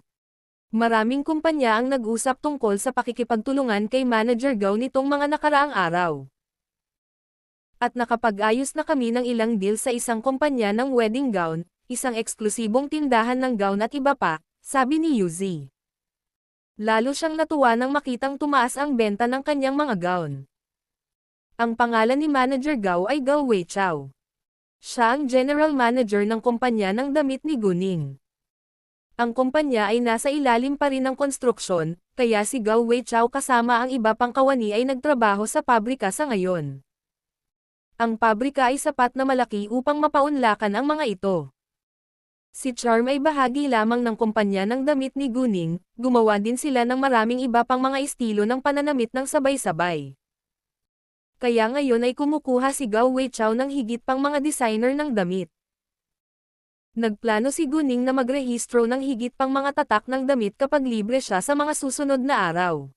Maraming kumpanya ang nag-usap tungkol sa pakikipagtulungan kay Manager Gao nitong mga nakaraang araw. At nakapag-ayos na kami ng ilang deal sa isang kumpanya ng wedding gown, isang eksklusibong tindahan ng gown at iba pa, sabi ni Yuzi. Lalo siyang natuwa nang makitang tumaas ang benta ng kanyang mga gown. Ang pangalan ni Manager Gao ay Gao Weichao. Siya ang general manager ng kumpanya ng damit ni Guning. Ang kumpanya ay nasa ilalim pa rin ng konstruksyon, kaya si Gao Weichao kasama ang iba pang kawani ay nagtrabaho sa pabrika sa ngayon. Ang pabrika ay sapat na malaki upang mapaunlakan ang mga ito. Si Charm ay bahagi lamang ng kumpanya ng damit ni Guning, gumawa din sila ng maraming iba pang mga estilo ng pananamit ng sabay-sabay. Kaya ngayon ay kumukuha si Gao Weichao ng higit pang mga designer ng damit. Nagplano si Guning na magrehistro ng higit pang mga tatak ng damit kapag libre siya sa mga susunod na araw.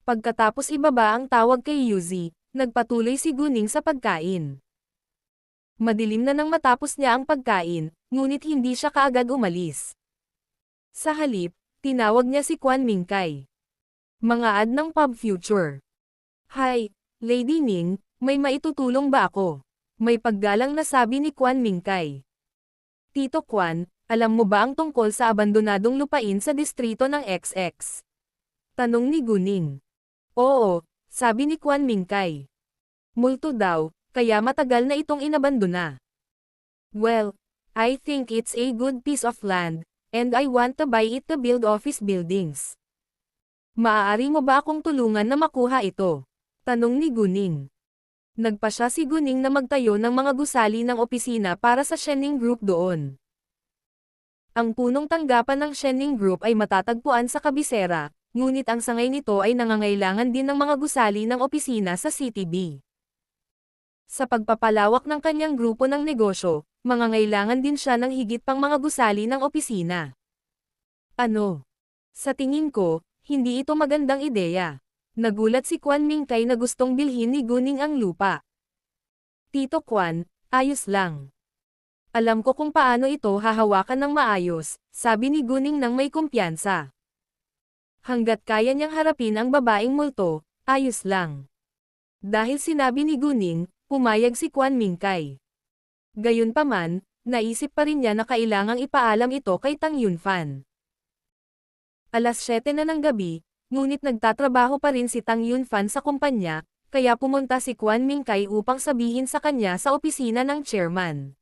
Pagkatapos ibaba ang tawag kay Yuzi, nagpatuloy si Guning sa pagkain. Madilim na nang matapos niya ang pagkain, ngunit hindi siya kaagad umalis. Sa halip, tinawag niya si Quan Mingkai. Mga ad ng Pub Future. Hi, Lady Ning, may maitutulong ba ako? May paggalang na sabi ni Quan Mingkai. Tito Quan, alam mo ba ang tungkol sa abandonadong lupain sa distrito ng XX? Tanong ni Guning. Oo, sabi ni Quan Mingkai. Multo daw, kaya matagal na itong inabandona. Well, I think it's a good piece of land, and I want to buy it to build office buildings. Maaari mo ba akong tulungan na makuha ito? Tanong ni Guning. Nagpasya si Guning na magtayo ng mga gusali ng opisina para sa Shening Group doon. Ang punong tanggapan ng Shening Group ay matatagpuan sa kabisera, ngunit ang sangay nito ay nangangailangan din ng mga gusali ng opisina sa CTB. Sa pagpapalawak ng kanyang grupo ng negosyo, mangangailangan din siya ng higit pang mga gusali ng opisina. Ano? Sa tingin ko, hindi ito magandang ideya. Nagulat si Kwan Mingkay na gustong bilhin ni Guning ang lupa. Tito Kwan, ayos lang. Alam ko kung paano ito hahawakan ng maayos, sabi ni Guning nang may kumpiyansa. Hanggat kaya niyang harapin ang babaeng multo, ayos lang. Dahil sinabi ni Guning, pumayag si Kwan Mingkay. Gayunpaman, naisip pa rin niya na kailangang ipaalam ito kay Tang Yunfan. Alas 7 na ng gabi, ngunit nagtatrabaho pa rin si Tang Yunfan sa kumpanya, kaya pumunta si Kwan Mingkay upang sabihin sa kanya sa opisina ng chairman.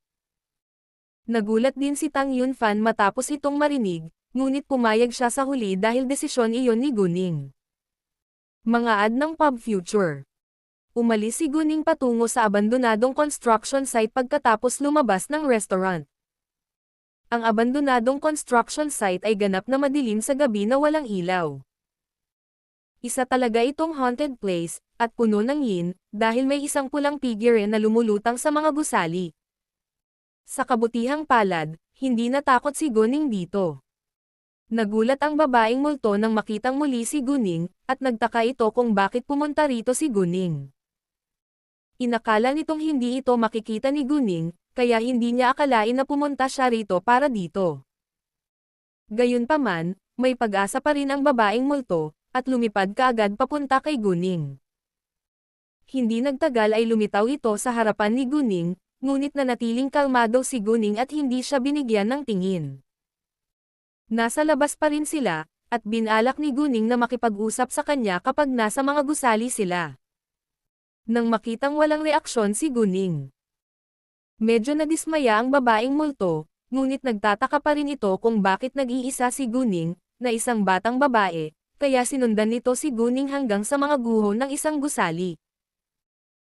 Nagulat din si Tang Yunfan matapos itong marinig, ngunit pumayag siya sa huli dahil desisyon iyon ni Guning. Mga ad ng Pub Future. Umalis si Guning patungo sa abandonadong construction site pagkatapos lumabas ng restaurant. Ang abandonadong construction site ay ganap na madilim sa gabi na walang ilaw. Isa talaga itong haunted place, at puno ng yin, dahil may isang pulang figure na lumulutang sa mga gusali. Sa kabutihang palad, hindi natakot si Guning dito. Nagulat ang babaeng multo nang makitang muli si Guning, at nagtaka ito kung bakit pumunta rito si Guning. Inakala nitong hindi ito makikita ni Guning, kaya hindi niya akalain na pumunta siya rito para dito. Gayunpaman, may pag-asa pa rin ang babaeng multo, at lumipad kaagad papunta kay Guning. Hindi nagtagal ay lumitaw ito sa harapan ni Guning, ngunit nanatiling kalmado si Guning at hindi siya binigyan ng tingin. Nasa labas pa rin sila, at binalak ni Guning na makipag-usap sa kanya kapag nasa mga gusali sila. Nang makitang walang reaksyon si Guning, medyo nadismaya ang babaeng multo, ngunit nagtataka pa rin ito kung bakit nag-iisa si Guning, na isang batang babae, kaya sinundan nito si Guning hanggang sa mga guho ng isang gusali.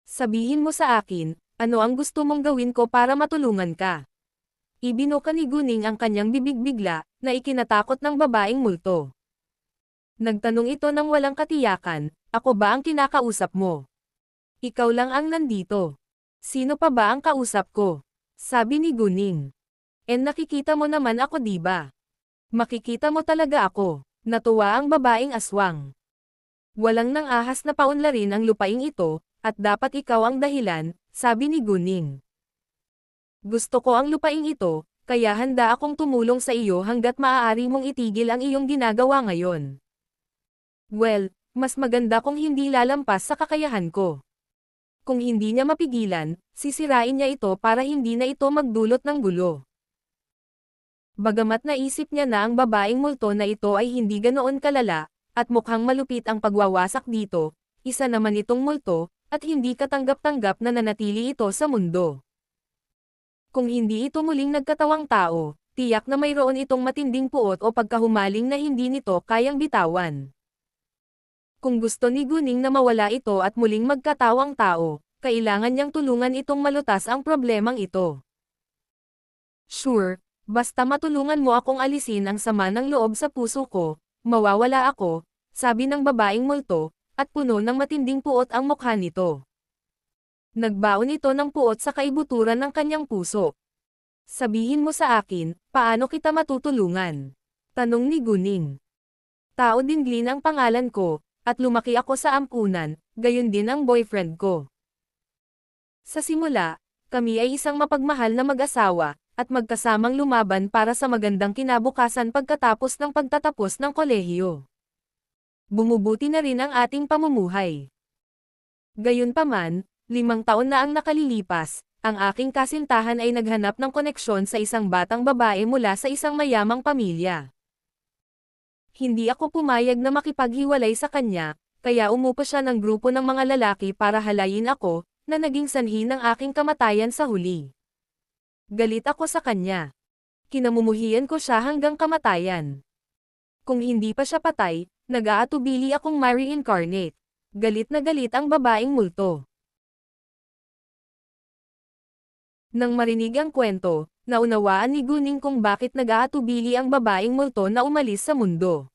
Sabihin mo sa akin, ano ang gusto mong gawin ko para matulungan ka? Ibinuka ni Guning ang kanyang bibig bigla, na ikinatakot ng babaeng multo. Nagtanong ito ng walang katiyakan, ako ba ang kinakausap mo? Ikaw lang ang nandito. Sino pa ba ang kausap ko? Sabi ni Guning. Nakikita mo naman ako diba? Makikita mo talaga ako. Natuwa ang babaeng aswang. Walang nang ahas na paunlarin ang lupaing ito, at dapat ikaw ang dahilan, sabi ni Guning. Gusto ko ang lupaing ito, kaya handa akong tumulong sa iyo hanggat maaari mong itigil ang iyong ginagawa ngayon. Well, mas maganda kung hindi lalampas sa kakayahan ko. Kung hindi niya mapigilan, sisirain niya ito para hindi na ito magdulot ng gulo. Bagamat naisip niya na ang babaeng multo na ito ay hindi ganoon kalala, at mukhang malupit ang pagwawasak dito, isa naman itong multo, at hindi katanggap-tanggap na nanatili ito sa mundo. Kung hindi ito muling nagkatawang tao, tiyak na mayroon itong matinding puot o pagkahumaling na hindi nito kayang bitawan. Kung gusto ni Guning na mawala ito at muling magkatawang tao, kailangan niyang tulungan itong malutas ang problemang ito. Sure, basta matulungan mo akong alisin ang sama ng loob sa puso ko, mawawala ako, sabi ng babaeng multo, at puno ng matinding puot ang mukha nito. Nagbaon ito ng puot sa kaibuturan ng kanyang puso. Sabihin mo sa akin, paano kita matutulungan? Tanong ni Guning. Tao din Glyn ang pangalan ko, at lumaki ako sa ampunan, gayon din ang boyfriend ko. Sa simula, kami ay isang mapagmahal na mag-asawa, at magkasamang lumaban para sa magandang kinabukasan pagkatapos ng pagtatapos ng kolehiyo. Bumubuti na rin ang ating pamumuhay. Gayunpaman, 5 taon na ang nakalilipas, ang aking kasintahan ay naghanap ng koneksyon sa isang batang babae mula sa isang mayamang pamilya. Hindi ako pumayag na makipaghiwalay sa kanya, kaya umupo siya ng grupo ng mga lalaki para halayin ako, na naging sanhi ng aking kamatayan sa huli. Galit ako sa kanya. Kinamumuhian ko siya hanggang kamatayan. Kung hindi pa siya patay, nag-aatubili akong ma-reincarnate. Galit na galit ang babaeng multo. Nang marinig ang kwento, naunawaan ni Guning kung bakit nag-aatubili ang babaeng multo na umalis sa mundo.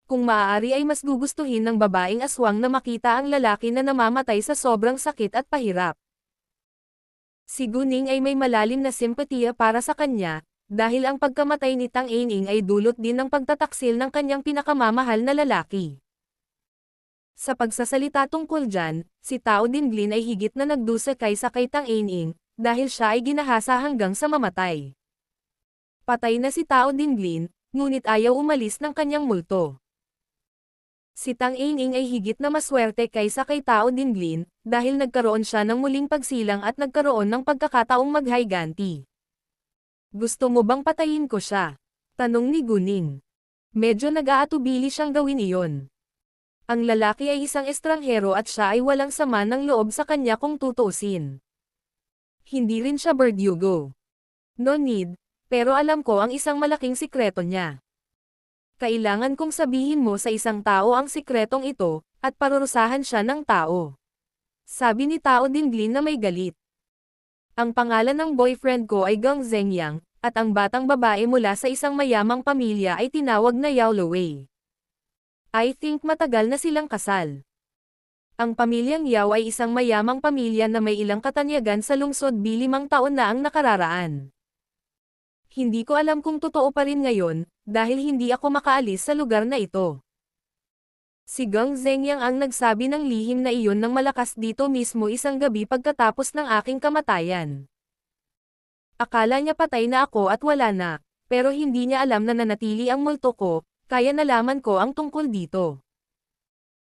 Kung maaari ay mas gugustuhin ng babaeng aswang na makita ang lalaki na namamatay sa sobrang sakit at pahirap. Si Guning ay may malalim na simpatiya para sa kanya, dahil ang pagkamatay ni Tang Aining ay dulot din ng pagtataksil ng kanyang pinakamamahal na lalaki. Sa pagsasalita tungkol dyan, si Tao Dinglin ay higit na nagdusa kaysa kay Tang Aining, dahil siya ay ginahasa hanggang sa mamatay. Patay na si Tao Dinglin, ngunit ayaw umalis ng kanyang multo. Si Tang Aining ay higit na maswerte kaysa kay Tao Dinglin, dahil nagkaroon siya ng muling pagsilang at nagkaroon ng pagkakataong maghayganti. Gusto mo bang patayin ko siya? Tanong ni Guning. Medyo nag-aatubili siyang gawin iyon. Ang lalaki ay isang estranghero at siya ay walang sama ng loob sa kanya kung tutuusin. Hindi rin siya berdugo. No need, pero alam ko ang isang malaking sikreto niya. Kailangan kong sabihin mo sa isang tao ang sikretong ito, at parurusahan siya ng tao. Sabi ni Tao Dinglin na may galit. Ang pangalan ng boyfriend ko ay Geng Zengyang, at ang batang babae mula sa isang mayamang pamilya ay tinawag na Yao Luwei. I think matagal na silang kasal. Ang pamilyang Yao ay isang mayamang pamilya na may ilang katanyagan sa lungsod 5 taon na ang nakararaan. Hindi ko alam kung totoo pa rin ngayon, dahil hindi ako makaalis sa lugar na ito. Si Geng Zengyang ang nagsabi ng lihim na iyon ng malakas dito mismo isang gabi pagkatapos ng aking kamatayan. Akala niya patay na ako at wala na, pero hindi niya alam na nanatili ang multo ko, kaya nalaman ko ang tungkol dito.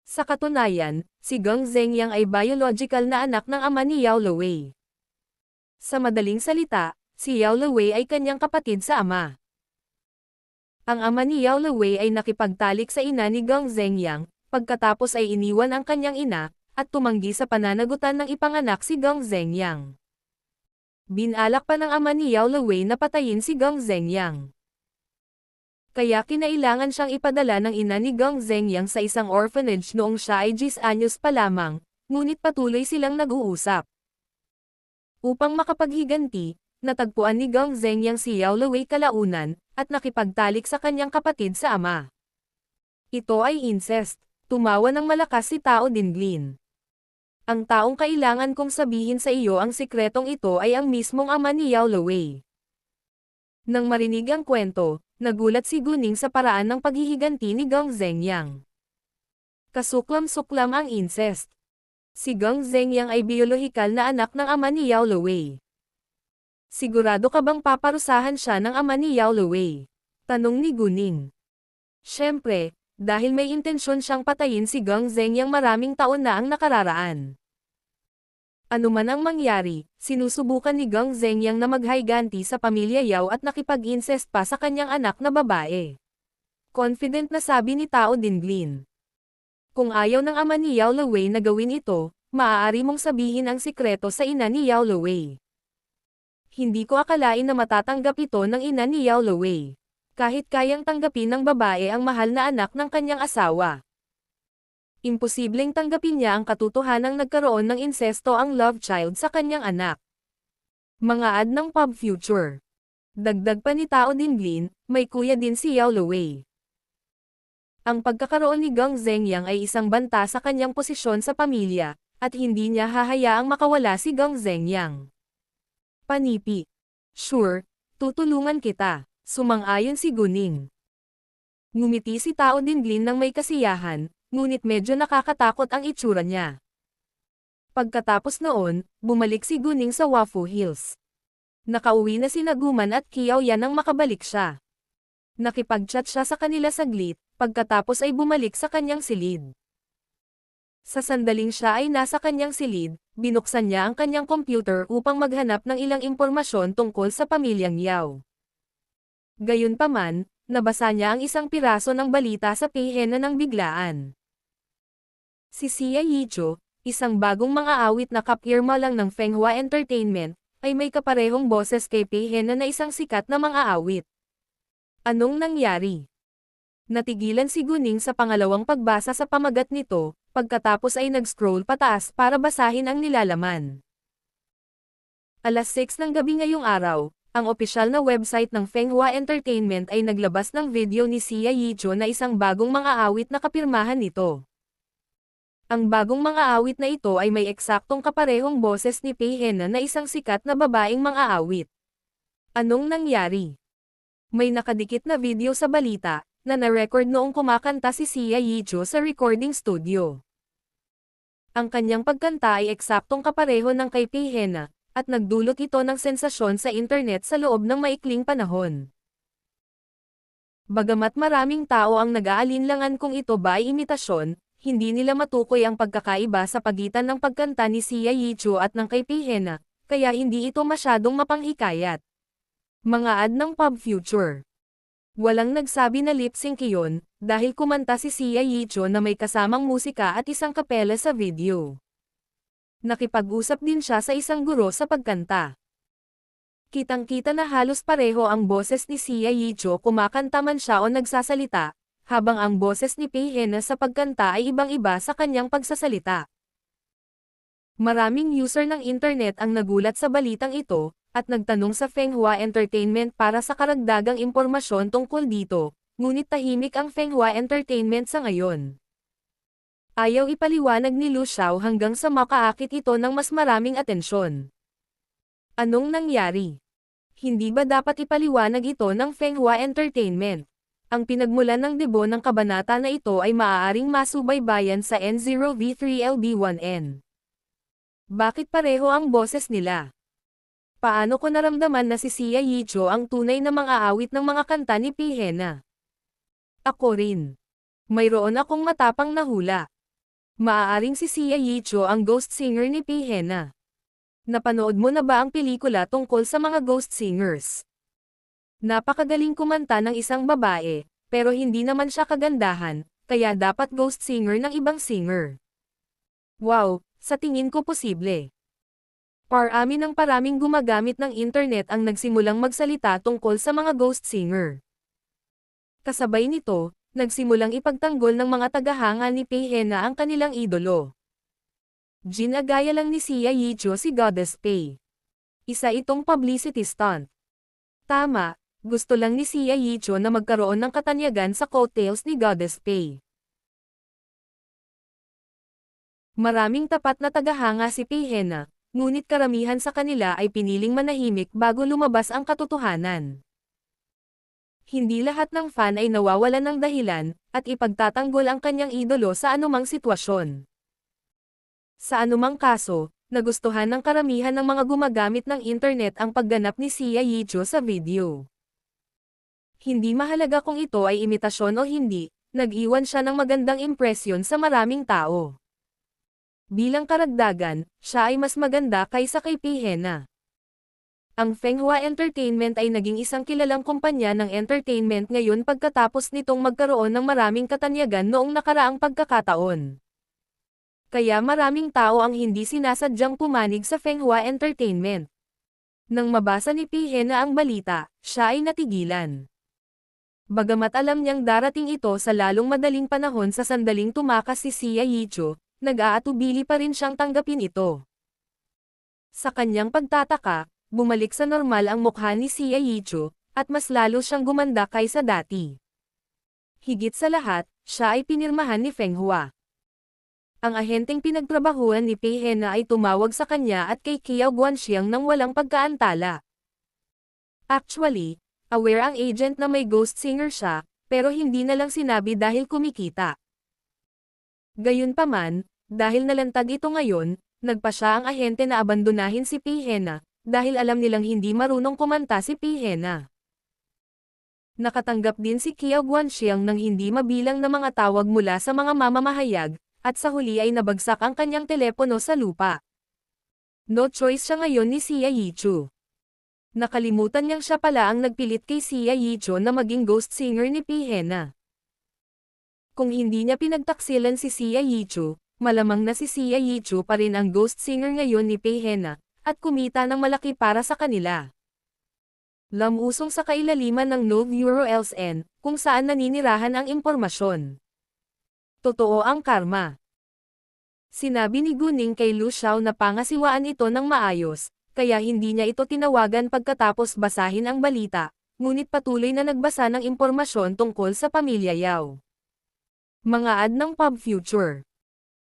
Sa katunayan, si Geng Zengyang ay biological na anak ng ama ni Yao Luwei. Sa madaling salita, si Yao Luwei ay kanyang kapatid sa ama. Ang ama ni Yao Luwei ay nakipagtalik sa ina ni Geng Zengyang, pagkatapos ay iniwan ang kanyang ina, at tumanggi sa pananagutan ng ipanganak si Geng Zengyang. Binalak pa ng ama ni Yao Luwei na patayin si Geng Zengyang. Kaya kinailangan siyang ipadala ng ina ni Geng Zengyang sa isang orphanage noong siya ay 10 anyos pa lamang, ngunit patuloy silang nag-uusap. Upang makapaghiganti, natagpuan ni Geng Zengyang si Yao Luwei kalaunan, at nakipagtalik sa kanyang kapatid sa ama. Ito ay incest, tumawa ng malakas si Tao Dinglin. Ang taong kailangan kong sabihin sa iyo ang sikretong ito ay ang mismong ama ni Yao Luwei. Nang marinig ang kwento, nagulat si Guning sa paraan ng paghihiganti ni Geng Zengyang. Kasuklam-suklam ang incest. Si Geng Zengyang ay biolohikal na anak ng ama ni Yao Luwei. Sigurado ka bang paparusahan siya ng ama ni Yao Luwei? Tanong ni Guning. Siyempre, dahil may intensyon siyang patayin si Geng Zengyang maraming taon na ang nakararaan. Ano man ang mangyari, sinusubukan ni Geng Zengyang na maghayganti sa pamilya Yao at nakipag-incest pa sa kanyang anak na babae. Confident na sabi ni Tao Dinglin. Kung ayaw ng ama ni Yao Luwei na gawin ito, maaari mong sabihin ang sikreto sa ina ni Yao Luwei. Hindi ko akalain na matatanggap ito ng ina ni Yao Luwei. Kahit kayang tanggapin ng babae ang mahal na anak ng kanyang asawa. Imposibleng tanggapin niya ang katotohanang nagkaroon ng insesto ang love child sa kanyang anak. Mga ad ng pub future. Dagdag pa ni Tao Dinglin, may kuya din si Yao Luwei. Ang pagkakaroon ni Geng Zengyang ay isang banta sa kanyang posisyon sa pamilya, at hindi niya hahayaang makawala si Geng Zengyang. Panipi. Sure, tutulungan kita, sumang-ayon si Guning. Ngumiti si Tao Dinglin ng may kasiyahan, ngunit medyo nakakatakot ang itsura niya. Pagkatapos noon, bumalik si Guning sa Wafu Hills. Nakauwi na si Naguman at Kiao Yan nang makabalik siya. Nakipag-chat siya sa kanila saglit, pagkatapos ay bumalik sa kanyang silid. Sa sandaling siya ay nasa kanyang silid, binuksan niya ang kanyang computer upang maghanap ng ilang impormasyon tungkol sa pamilyang Yao. Gayunpaman, nabasa niya ang isang piraso ng balita sa pahina ng biglaan. Si Xia Yicho, isang bagong mga awit na kapirma lang ng Fenghua Entertainment, ay may kaparehong boses kay pahina na isang sikat na mga awit. Anong nangyari? Natigilan si Guning sa pangalawang pagbasa sa pamagat nito, pagkatapos ay nag-scroll pataas para basahin ang nilalaman. Alas 6 ng gabi ngayong araw, Ang opisyal na website ng Fenghua Entertainment ay naglabas ng video ni Sia Yijo na isang bagong mga awit na kapirmahan nito. Ang bagong mga awit na ito ay may eksaktong kaparehong boses ni Pei Hena na isang sikat na babaeng mga awit. Anong nangyari? May nakadikit na video sa balita, na na-record noong kumakanta si Sia Yijo sa recording studio. Ang kanyang pagkanta ay eksaktong kapareho ng kay Pei Hena, at nagdulot ito ng sensasyon sa internet sa loob ng maikling panahon. Bagamat maraming tao ang nag-aalinlangan kung ito ba ay imitasyon, hindi nila matukoy ang pagkakaiba sa pagitan ng pagkanta ni Sia Yijo at ng kay Pei Hena, kaya hindi ito masyadong mapanghikayat. Mga ad ng Pop Future. Walang nagsabi na lip-sync iyon, dahil kumanta si Sia Yijo na may kasamang musika at isang kapela sa video. Nakipag-usap din siya sa isang guro sa pagkanta. Kitang-kita na halos pareho ang boses ni Sia Yijo kumakanta man siya o nagsasalita, habang ang boses ni Pei Hena sa pagkanta ay ibang-iba sa kanyang pagsasalita. Maraming user ng internet ang nagulat sa balitang ito, at nagtanong sa Fenghua Entertainment para sa karagdagang impormasyon tungkol dito, ngunit tahimik ang Fenghua Entertainment sa ngayon. Ayaw ipaliwanag ni Lu Xiao hanggang sa makaakit ito ng mas maraming atensyon. Anong nangyari? Hindi ba dapat ipaliwanag ito ng Fenghua Entertainment? Ang pinagmulan ng debo ng kabanata na ito ay maaaring masubaybayan sa N0V3LB1N. Bakit pareho ang boses nila? Paano ko naramdaman na si Sia Yijo ang tunay na mang-aawit ng mga kanta ni Pei Hena? Ako rin. Mayroon akong matapang na hula. Maaaring si Sia Yijo ang ghost singer ni Pei Hena. Napanood mo na ba ang pelikula tungkol sa mga ghost singers? Napakagaling kumanta ng isang babae, pero hindi naman siya kagandahan, kaya dapat ghost singer ng ibang singer. Wow, sa tingin ko posible. Paraming gumagamit ng internet ang nagsimulang magsalita tungkol sa mga ghost singer. Kasabay nito, nagsimulang ipagtanggol ng mga tagahanga ni Pei Hena ang kanilang idolo. Ginagaya lang ni Sia Yijo si Goddess Pei. Isa itong publicity stunt. Tama, gusto lang ni Sia Yijo na magkaroon ng katanyagan sa coattails ni Goddess Pei. Maraming tapat na tagahanga si Pei Hena, ngunit karamihan sa kanila ay piniling manahimik bago lumabas ang katotohanan. Hindi lahat ng fan ay nawawalan ng dahilan, at ipagtatanggol ang kanyang idolo sa anumang sitwasyon. Sa anumang kaso, nagustuhan ng karamihan ng mga gumagamit ng internet ang pagganap ni Sia Yijo sa video. Hindi mahalaga kung ito ay imitasyon o hindi, nag-iwan siya ng magandang impresyon sa maraming tao. Bilang karagdagan, siya ay mas maganda kaysa kay Pei Hena. Ang Fenghua Entertainment ay naging isang kilalang kumpanya ng entertainment ngayon pagkatapos nitong magkaroon ng maraming katanyagan noong nakaraang pagkakataon. Kaya maraming tao ang hindi sinasadyang pumanig sa Fenghua Entertainment. Nang mabasa ni Pei Hena ang balita, siya ay natigilan. Bagamat alam niyang darating ito sa lalong madaling panahon sa sandaling tumakas si Sia Yijo, nag-aatubili pa rin siyang tanggapin ito. Sa kanyang pagtataka, bumalik sa normal ang mukha ni Sia Yijo, at mas lalo siyang gumanda kaysa dati. Higit sa lahat, siya ay pinirmahan ni Fenghua. Ang ahenteng pinagtrabahuan ni Pei Hena ay tumawag sa kanya at kay Qiao Guanxiang nang walang pagkaantala. Actually, aware ang agent na may ghost singer siya, pero hindi na lang sinabi dahil kumikita. Gayunpaman, dahil nalantad ito ngayon, nagpa siya ang ahente na abandonahin si Pei Hena, dahil alam nilang hindi marunong kumanta si Pei Hena. Nakatanggap din si Qiao Guanxiang ng hindi mabilang na mga tawag mula sa mga mamamahayag, at sa huli ay nabagsak ang kanyang telepono sa lupa. No choice siya ngayon ni Sia Yijo. Nakalimutan niyang siya pala ang nagpilit kay Sia Yijo na maging ghost singer ni Pei Hena. Kung hindi niya pinagtaksilan si Sia Yijo, malamang na si Sia Yijo pa rin ang ghost singer ngayon ni Pei Hena, at kumita ng malaki para sa kanila. Lamusong sa kailaliman ng Nove EuroLSN, kung saan naninirahan ang impormasyon. Totoo ang karma. Sinabi ni Guning kay Lu Xiao na pangasiwaan ito ng maayos, kaya hindi niya ito tinawagan pagkatapos basahin ang balita, ngunit patuloy na nagbasa ng impormasyon tungkol sa pamilya Yao. Mga ad ng Pub Future.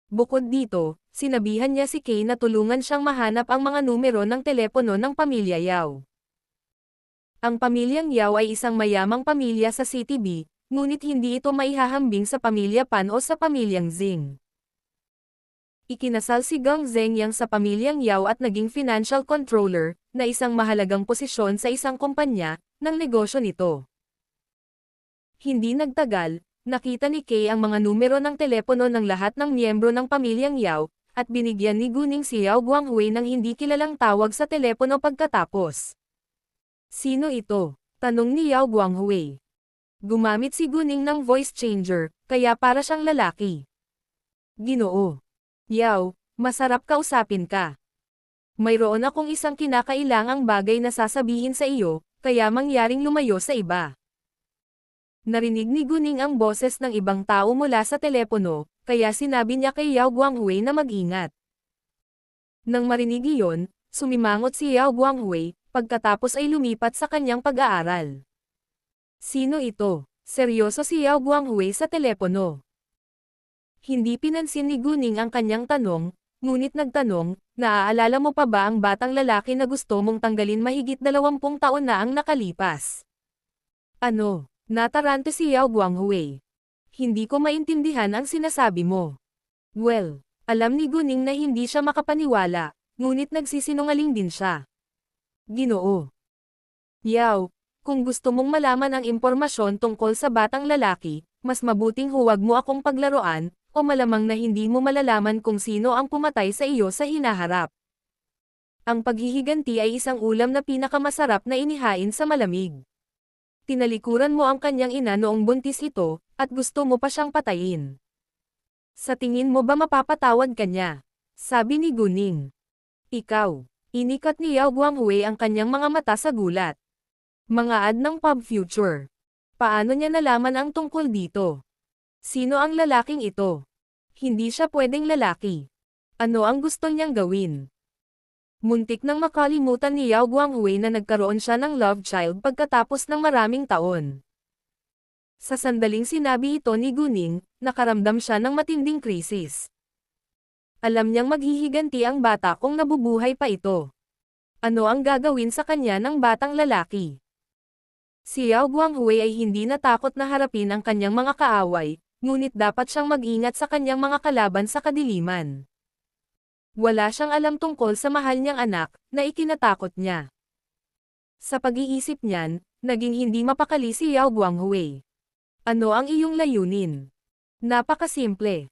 Bukod dito, sinabihan niya si Kay na tulungan siyang mahanap ang mga numero ng telepono ng pamilya Yao. Ang pamilyang Yao ay isang mayamang pamilya sa City B, ngunit hindi ito maihahambing sa pamilya Pan o sa pamilyang Zing. Ikinasal si Gang Zhengyang sa pamilyang Yao at naging financial controller, na isang mahalagang posisyon sa isang kumpanya, ng negosyo nito. Hindi nagtagal, nakita ni Kay ang mga numero ng telepono ng lahat ng miyembro ng pamilyang Yao, at binigyan ni Guning si Yao Guanghui ng hindi kilalang tawag sa telepono pagkatapos. Sino ito? Tanong ni Yao Guanghui. Gumamit si Guning ng voice changer, kaya para siyang lalaki. Ginoo. Yao, masarap kausapin ka. Mayroon akong isang kinakailangang bagay na sasabihin sa iyo, kaya mangyaring lumayo sa iba. Narinig ni Guning ang boses ng ibang tao mula sa telepono, kaya sinabi niya kay Yao Guanghui na mag-ingat. Nang marinig iyon, sumimangot si Yao Guanghui, pagkatapos ay lumipat sa kanyang pag-aaral. Sino ito? Seryoso si Yao Guanghui sa telepono. Hindi pinansin ni Guning ang kanyang tanong, ngunit nagtanong, naaalala mo pa ba ang batang lalaki na gusto mong tanggalin mahigit 20 taon na ang nakalipas? Ano? Natarante si Yao Guanghui. Hindi ko maintindihan ang sinasabi mo. Well, alam ni Guning na hindi siya makapaniwala, ngunit nagsisinungaling din siya. Ginoo. Yao, kung gusto mong malaman ang impormasyon tungkol sa batang lalaki, mas mabuting huwag mo akong paglaruan, o malamang na hindi mo malalaman kung sino ang pumatay sa iyo sa hinaharap. Ang paghihiganti ay isang ulam na pinakamasarap na inihain sa malamig. Tinalikuran mo ang kanyang ina noong buntis ito, at gusto mo pa siyang patayin. Sa tingin mo ba mapapatawad ka niya? Sabi ni Guning. Ikaw. Inikat ni Yao Guanghui ang kanyang mga mata sa gulat. Mga ad ng Pub Future. Paano niya nalaman ang tungkol dito? Sino ang lalaking ito? Hindi siya pwedeng lalaki. Ano ang gusto niyang gawin? Muntik nang makalimutan ni Yao Guanghui na nagkaroon siya ng love child pagkatapos ng maraming taon. Sa sandaling sinabi ito ni Guning, nakaramdam siya ng matinding krisis. Alam niyang maghihiganti ang bata kung nabubuhay pa ito. Ano ang gagawin sa kanya ng batang lalaki? Si Yao Guanghui ay hindi natakot na harapin ang kanyang mga kaaway, ngunit dapat siyang mag-ingat sa kanyang mga kalaban sa kadiliman. Wala siyang alam tungkol sa mahal niyang anak, na ikinatakot niya. Sa pag-iisip niyan, naging hindi mapakali si Yao Guanghui. Ano ang iyong layunin? Napakasimple.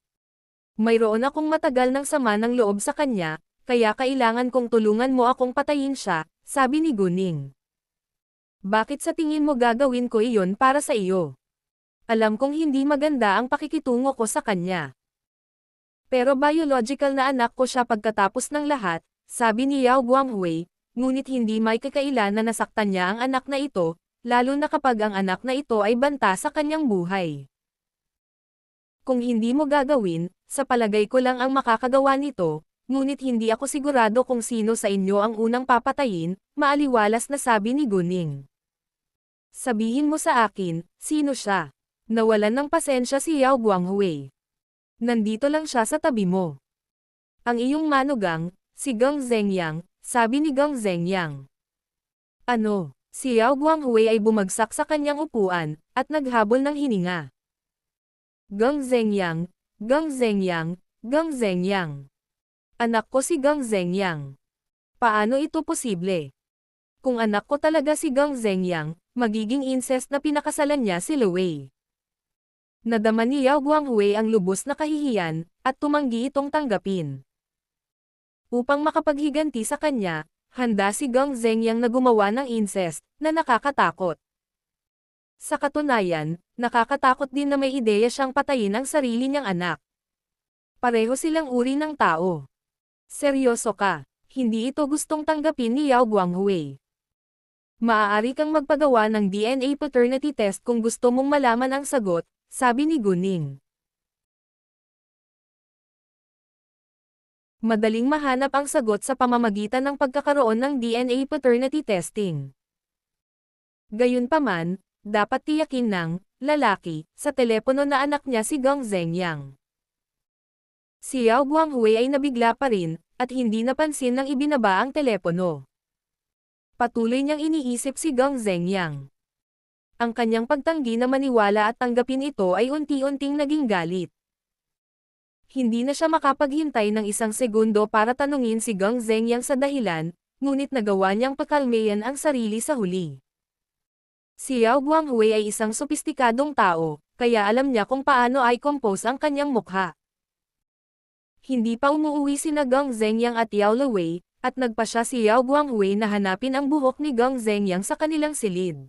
Mayroon akong matagal ng sama ng loob sa kanya, kaya kailangan kong tulungan mo akong patayin siya, sabi ni Guning. Bakit sa tingin mo gagawin ko iyon para sa iyo? Alam kong hindi maganda ang pakikitungo ko sa kanya. Pero biological na anak ko siya pagkatapos ng lahat, sabi ni Yao Guanghui, ngunit hindi may kakailan na nasaktan niya ang anak na ito, lalo na kapag ang anak na ito ay banta sa kanyang buhay. Kung hindi mo gagawin, sa palagay ko lang ang makakagawa nito, ngunit hindi ako sigurado kung sino sa inyo ang unang papatayin, maaliwalas na sabi ni Guning. Sabihin mo sa akin, sino siya? Nawalan ng pasensya si Yao Guanghui. Nandito lang siya sa tabi mo. Ang iyong manugang, si Gang Zhengyang, sabi ni Gang Zhengyang. Ano? Si Yao Guanghui ay bumagsak sa kanyang upuan, at naghabol ng hininga. Gang Zhengyang, Gang Zhengyang, Gang Zhengyang. Anak ko si Gang Zhengyang. Paano ito posible? Kung anak ko talaga si Gang Zhengyang, magiging incest na pinakasalan niya si Lu Wei. Nadama ni Yao Guanghui ang lubos na kahihiyan, at tumanggi itong tanggapin. Upang makapaghiganti sa kanya, handa si Gang Zhengyang na gumawa ng incest, na nakakatakot. Sa katunayan, nakakatakot din na may ideya siyang patayin ang sarili niyang anak. Pareho silang uri ng tao. Seryoso ka, hindi ito gustong tanggapin ni Yao Guanghui. Maaari kang magpagawa ng DNA paternity test kung gusto mong malaman ang sagot, sabi ni Guning. Madaling mahanap ang sagot sa pamamagitan ng pagkakaroon ng DNA paternity testing. Gayunpaman, dapat tiyakin ng lalaki sa telepono na anak niya si Gong Zhengyang. Si Yao Guanghui ay nabigla pa rin, at hindi napansin nang ibinaba ang telepono. Patuloy niyang iniisip si Gong Zhengyang. Ang kanyang pagtanggi na maniwala at tanggapin ito ay unti-unting naging galit. Hindi na siya makapaghintay ng isang segundo para tanungin si Gong Zhengyang sa dahilan, ngunit nagawa niyang pakalmayan ang sarili sa huli. Si Yao Guanghui ay isang sopistikadong tao, kaya alam niya kung paano i-compose ang kanyang mukha. Hindi pa umuwi sina Gong Zhengyang at Yao Luwei, at nagpa siya si Yao Guanghui na hanapin ang buhok ni Gong Zhengyang sa kanilang silid.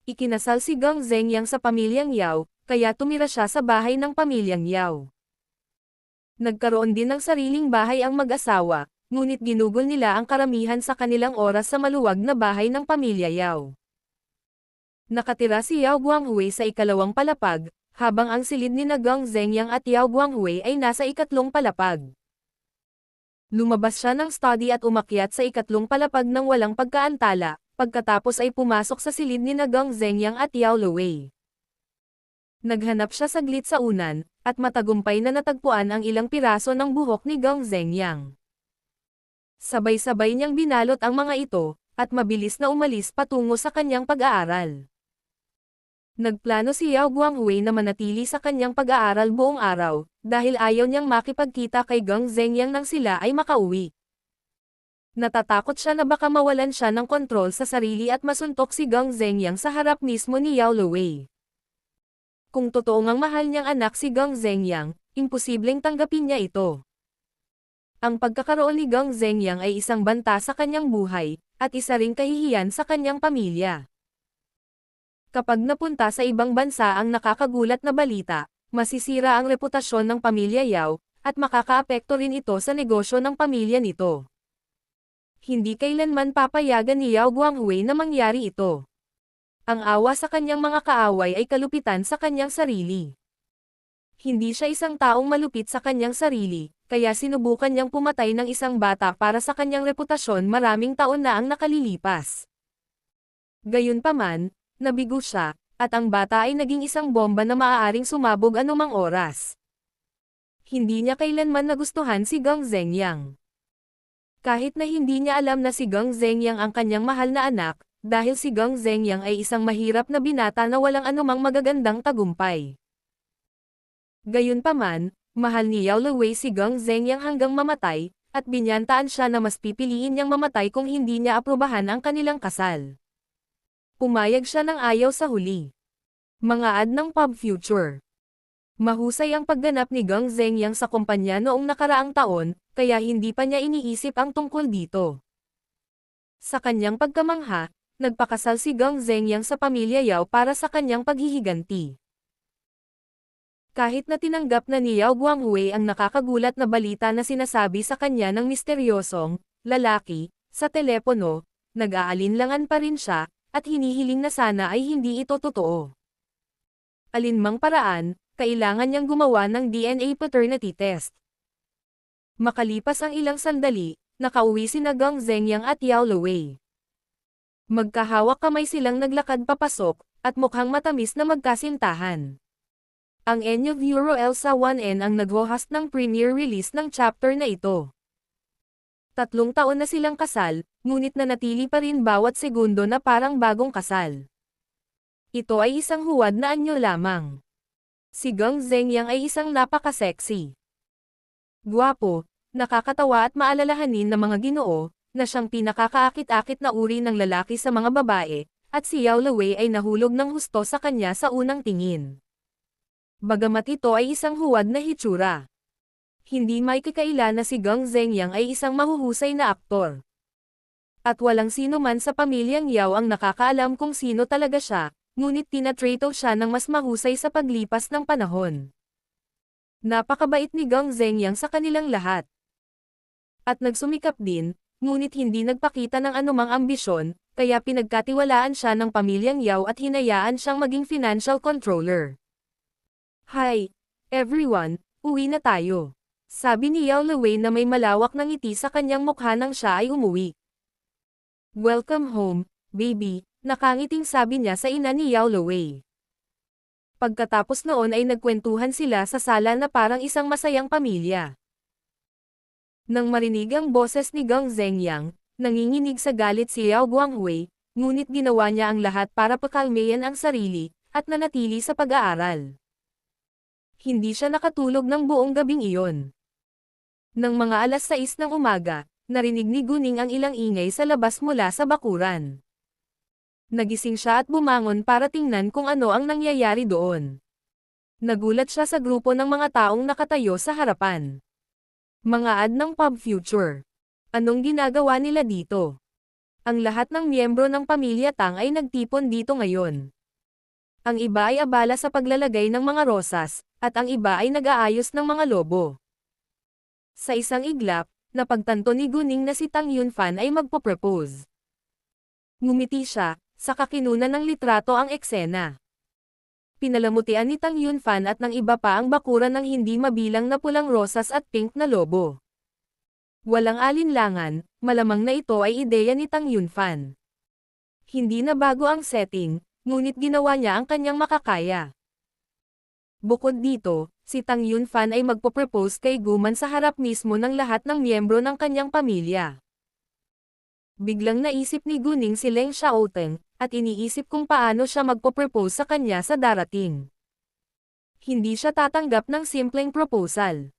Ikinasal si Gong Zhengyang sa pamilyang Yao, kaya tumira siya sa bahay ng pamilyang Yao. Nagkaroon din ng sariling bahay ang mag-asawa, ngunit ginugol nila ang karamihan sa kanilang oras sa maluwag na bahay ng pamilya Yao. Nakatira si Yao Guanghui sa ikalawang palapag, habang ang silid ni Gong Zhengyang at Yao Guanghui ay nasa ikatlong palapag. Lumabas siya ng study at umakyat sa ikatlong palapag ng walang pagkaantala, pagkatapos ay pumasok sa silid ni Gong Zhengyang at Yao Luwei. Naghanap siya saglit sa unan, at matagumpay na natagpuan ang ilang piraso ng buhok ni Gong Zhengyang. Sabay-sabay niyang binalot ang mga ito, at mabilis na umalis patungo sa kanyang pag-aaral. Nagplano si Yao Guanghui na manatili sa kanyang pag-aaral buong araw, dahil ayaw niyang makipagkita kay Gong Zhengyang nang sila ay makauwi. Natatakot siya na baka mawalan siya ng kontrol sa sarili at masuntok si Gong Zhengyang sa harap mismo ni Yao Luwei. Kung totoo ngang mahal niyang anak si Gong Zhengyang, imposibleng tanggapin niya ito. Ang pagkakaroon ni Gong Zhengyang ay isang banta sa kanyang buhay, at isa ring kahihiyan sa kanyang pamilya. Kapag napunta sa ibang bansa ang nakakagulat na balita, masisira ang reputasyon ng pamilya Yao, at makakaapekto rin ito sa negosyo ng pamilya nito. Hindi kailanman papayagan ni Yao Guanghui na mangyari ito. Ang awa sa kanyang mga kaaway ay kalupitan sa kanyang sarili. Hindi siya isang taong malupit sa kanyang sarili, kaya sinubukan niyang pumatay ng isang bata para sa kanyang reputasyon maraming taon na ang nakalilipas. Gayunpaman, nabigo siya, at ang bata ay naging isang bomba na maaaring sumabog anumang oras. Hindi niya kailanman nagustuhan si Gong Zhengyang. Kahit na hindi niya alam na si Gong Zhengyang ang kanyang mahal na anak, dahil si Gong Zhengyang ay isang mahirap na binata na walang anumang magagandang tagumpay. Gayunpaman, mahal ni Yao Luwei si Gong Zhengyang hanggang mamatay, at binyantaan siya na mas pipiliin niyang mamatay kung hindi niya aprubahan ang kanilang kasal. Pumayag siya ng ayaw sa huli. Mga ad ng Pub Future. Mahusay ang pagganap ni Gong Zhengyang sa kumpanya noong nakaraang taon, kaya hindi pa niya iniisip ang tungkol dito. Sa kanyang pagkamangha, nagpakasal si Gong Zhengyang sa pamilya Yao para sa kanyang paghihiganti. Kahit na tinanggap na ni Yao Guanghui ang nakakagulat na balita na sinasabi sa kanya ng misteryosong lalaki sa telepono, nag-aalinlangan pa rin siya, at hinihiling na sana ay hindi ito totoo. Alinmang paraan, kailangan niyang gumawa ng DNA paternity test. Makalipas ang ilang sandali, nakauwi sina Gong Zhengyang at Yao Luwei. Magkahawak kamay silang naglakad papasok, at mukhang matamis na magkasintahan. Ang Enyo Euro Elsa 1N ang nag-host ng premiere release ng chapter na ito. 3 taon na silang kasal, ngunit nanatili pa rin bawat segundo na parang bagong kasal. Ito ay isang huwad na anyo lamang. Si Gong Zhengyang ay isang napaka-sexy. Gwapo, nakakatawa at maalalahanin ng mga Ginoo, na siyang pinakakaakit-akit na uri ng lalaki sa mga babae, at si Yao Luwei ay nahulog ng husto sa kanya sa unang tingin. Bagamat ito ay isang huwad na hitsura. Hindi may kakaila na si Gong Zhengyang ay isang mahuhusay na aktor. At walang sino man sa pamilyang Yao ang nakakaalam kung sino talaga siya, ngunit tinatrato siya ng mas mahusay sa paglipas ng panahon. Napakabait ni Gong Zhengyang sa kanilang lahat. At nagsumikap din, ngunit hindi nagpakita ng anumang ambisyon, kaya pinagkatiwalaan siya ng pamilyang Yao at hinayaan siyang maging financial controller. Hi, everyone, uwi na tayo. Sabi ni Yao Luwei na may malawak na ngiti sa kanyang mukha nang siya ay umuwi. Welcome home, baby, nakangiting sabi niya sa ina ni Yao Luwei. Pagkatapos noon ay nagkwentuhan sila sa sala na parang isang masayang pamilya. Nang marinig ang boses ni Gang Zhengyang, nanginginig sa galit si Yao Guanghui, ngunit ginawa niya ang lahat para pakalmayan ang sarili, at nanatili sa pag-aaral. Hindi siya nakatulog ng buong gabing iyon. Nang mga 6:00 ng umaga, narinig ni Guning ang ilang ingay sa labas mula sa bakuran. Nagising siya at bumangon para tingnan kung ano ang nangyayari doon. Nagulat siya sa grupo ng mga taong nakatayo sa harapan. Mga ad ng Pub Future. Anong ginagawa nila dito? Ang lahat ng miyembro ng pamilya Tang ay nagtipon dito ngayon. Ang iba ay abala sa paglalagay ng mga rosas, at ang iba ay nag-aayos ng mga lobo. Sa isang iglap, napagtanto ni Guning na si Tang Yunfan ay magpo-propose. Ngumiti siya, saka kinunan ng litrato ang eksena. Pinalamutian ni Tang Yunfan at ng iba pa ang bakuran ng hindi mabilang na pulang rosas at pink na lobo. Walang alinlangan, malamang na ito ay ideya ni Tang Yunfan. Hindi na bago ang setting, ngunit ginawa niya ang kanyang makakaya. Bukod dito, si Tang Yunfan ay magpo-propose kay Guman sa harap mismo ng lahat ng miyembro ng kanyang pamilya. Biglang naisip ni Guning si Leng Xiaoteng, at iniisip kung paano siya magpo-propose sa kanya sa darating. Hindi siya tatanggap ng simpleng proposal.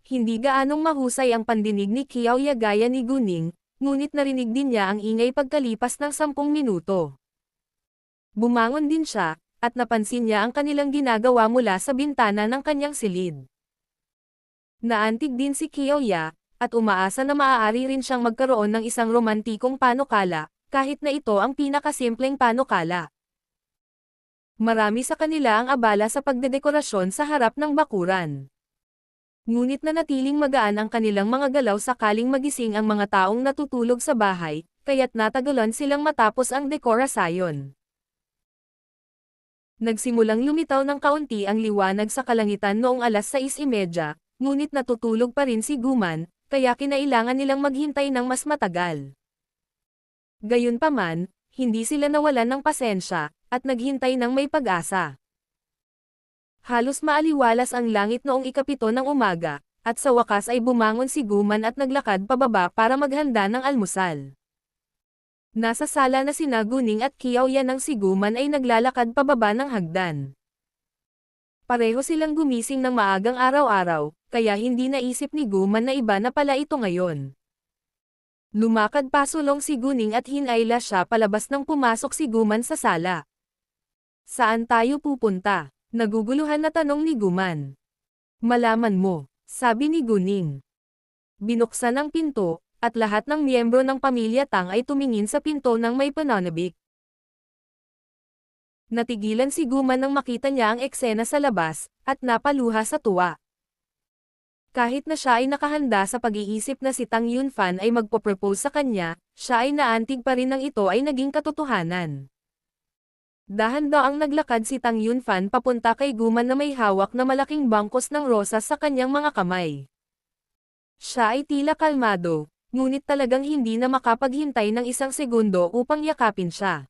Hindi gaanong mahusay ang pandinig ni Qiao Ya gaya ni Guning, ngunit narinig din niya ang ingay pagkalipas ng 10 minuto. Bumangon din siya, at napansin niya ang kanilang ginagawa mula sa bintana ng kanyang silid. Naantig din si Qiao Ya, at umaasa na maaari rin siyang magkaroon ng isang romantikong panukala, kahit na ito ang pinakasimpleng panukala. Marami sa kanila ang abala sa pagdedekorasyon sa harap ng bakuran. Ngunit nanatiling magaan ang kanilang mga galaw sakaling magising ang mga taong natutulog sa bahay, kaya't natagalan silang matapos ang dekorasyon. Nagsimulang lumitaw ng kaunti ang liwanag sa kalangitan noong 6:30, ngunit natutulog pa rin si Guman, kaya kinailangan nilang maghintay ng mas matagal. Gayunpaman, hindi sila nawalan ng pasensya, at naghintay ng may pag-asa. Halos maaliwalas ang langit noong 7 ng umaga, at sa wakas ay bumangon si Guman at naglakad pababa para maghanda ng almusal. Nasa sala na sina Guning at Qiao Ya nang si Guman ay naglalakad pababa ng hagdan. Pareho silang gumising ng maagang araw-araw, kaya hindi naisip ni Guman na iba na pala ito ngayon. Lumakad pasulong si Guning at hinayla siya palabas nang pumasok si Guman sa sala. Saan tayo pupunta? Naguguluhan na tanong ni Guman. Malaman mo, sabi ni Guning. Binuksan ang pinto, at lahat ng miyembro ng pamilya Tang ay tumingin sa pinto ng may pananabik. Natigilan si Guman nang makita niya ang eksena sa labas, at napaluha sa tuwa. Kahit na siya ay nakahanda sa pag-iisip na si Tang Yunfan ay magpo-propose sa kanya, siya ay naantig pa rin nang ito ay naging katotohanan. Dahan-daang naglakad si Tang Yunfan papunta kay Guman na may hawak na malaking bangkos ng rosas sa kanyang mga kamay. Siya ay tila kalmado, ngunit talagang hindi na makapaghintay ng isang segundo upang yakapin siya.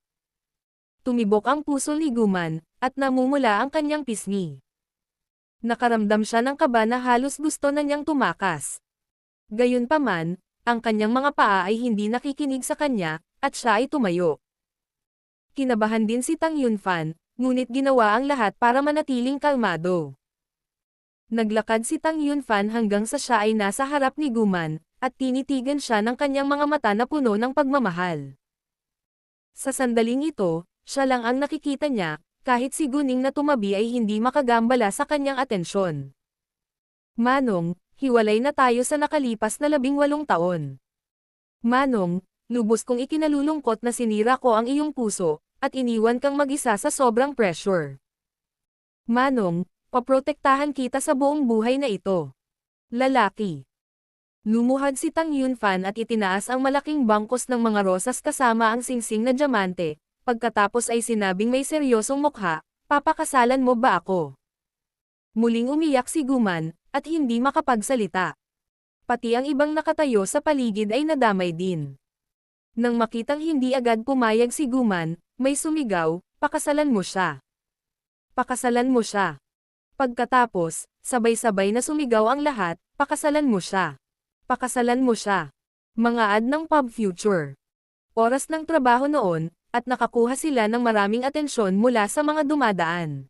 Tumibok ang puso ni Guman, at namumula ang kanyang pisngi. Nakaramdam siya ng kaba na halos gusto na niyang tumakas. Gayunpaman, ang kanyang mga paa ay hindi nakikinig sa kanya, at siya ay tumayo. Kinabahan din si Tang Yunfan, ngunit ginawa ang lahat para manatiling kalmado. Naglakad si Tang Yunfan hanggang sa siya ay nasa harap ni Guman, at tinitigan siya ng kanyang mga mata na puno ng pagmamahal. Sa sandaling ito, siya lang ang nakikita niya, kahit si Guning na tumabi ay hindi makagambala sa kanyang atensyon. Manong, hiwalay na tayo sa nakalipas na 18 taon. Manong, lubos kong ikinalulungkot na sinira ko ang iyong puso, at iniwan kang mag-isa sa sobrang pressure. Manong, paprotektahan kita sa buong buhay na ito. Lalaki. Lumuhad si Tang Yunfan at itinaas ang malaking bangkos ng mga rosas kasama ang singsing na diamante, pagkatapos ay sinabing may seryosong mukha, papakasalan mo ba ako? Muling umiyak si Guman, at hindi makapagsalita. Pati ang ibang nakatayo sa paligid ay nadamay din. Nang makitang hindi agad pumayag si Guman, may sumigaw, "Pakasalan mo siya. Pakasalan mo siya." Pagkatapos, sabay-sabay na sumigaw ang lahat, "Pakasalan mo siya. Pakasalan mo siya." Mga ad ng Pub Future. Oras ng trabaho noon, at nakakuha sila ng maraming atensyon mula sa mga dumadaan.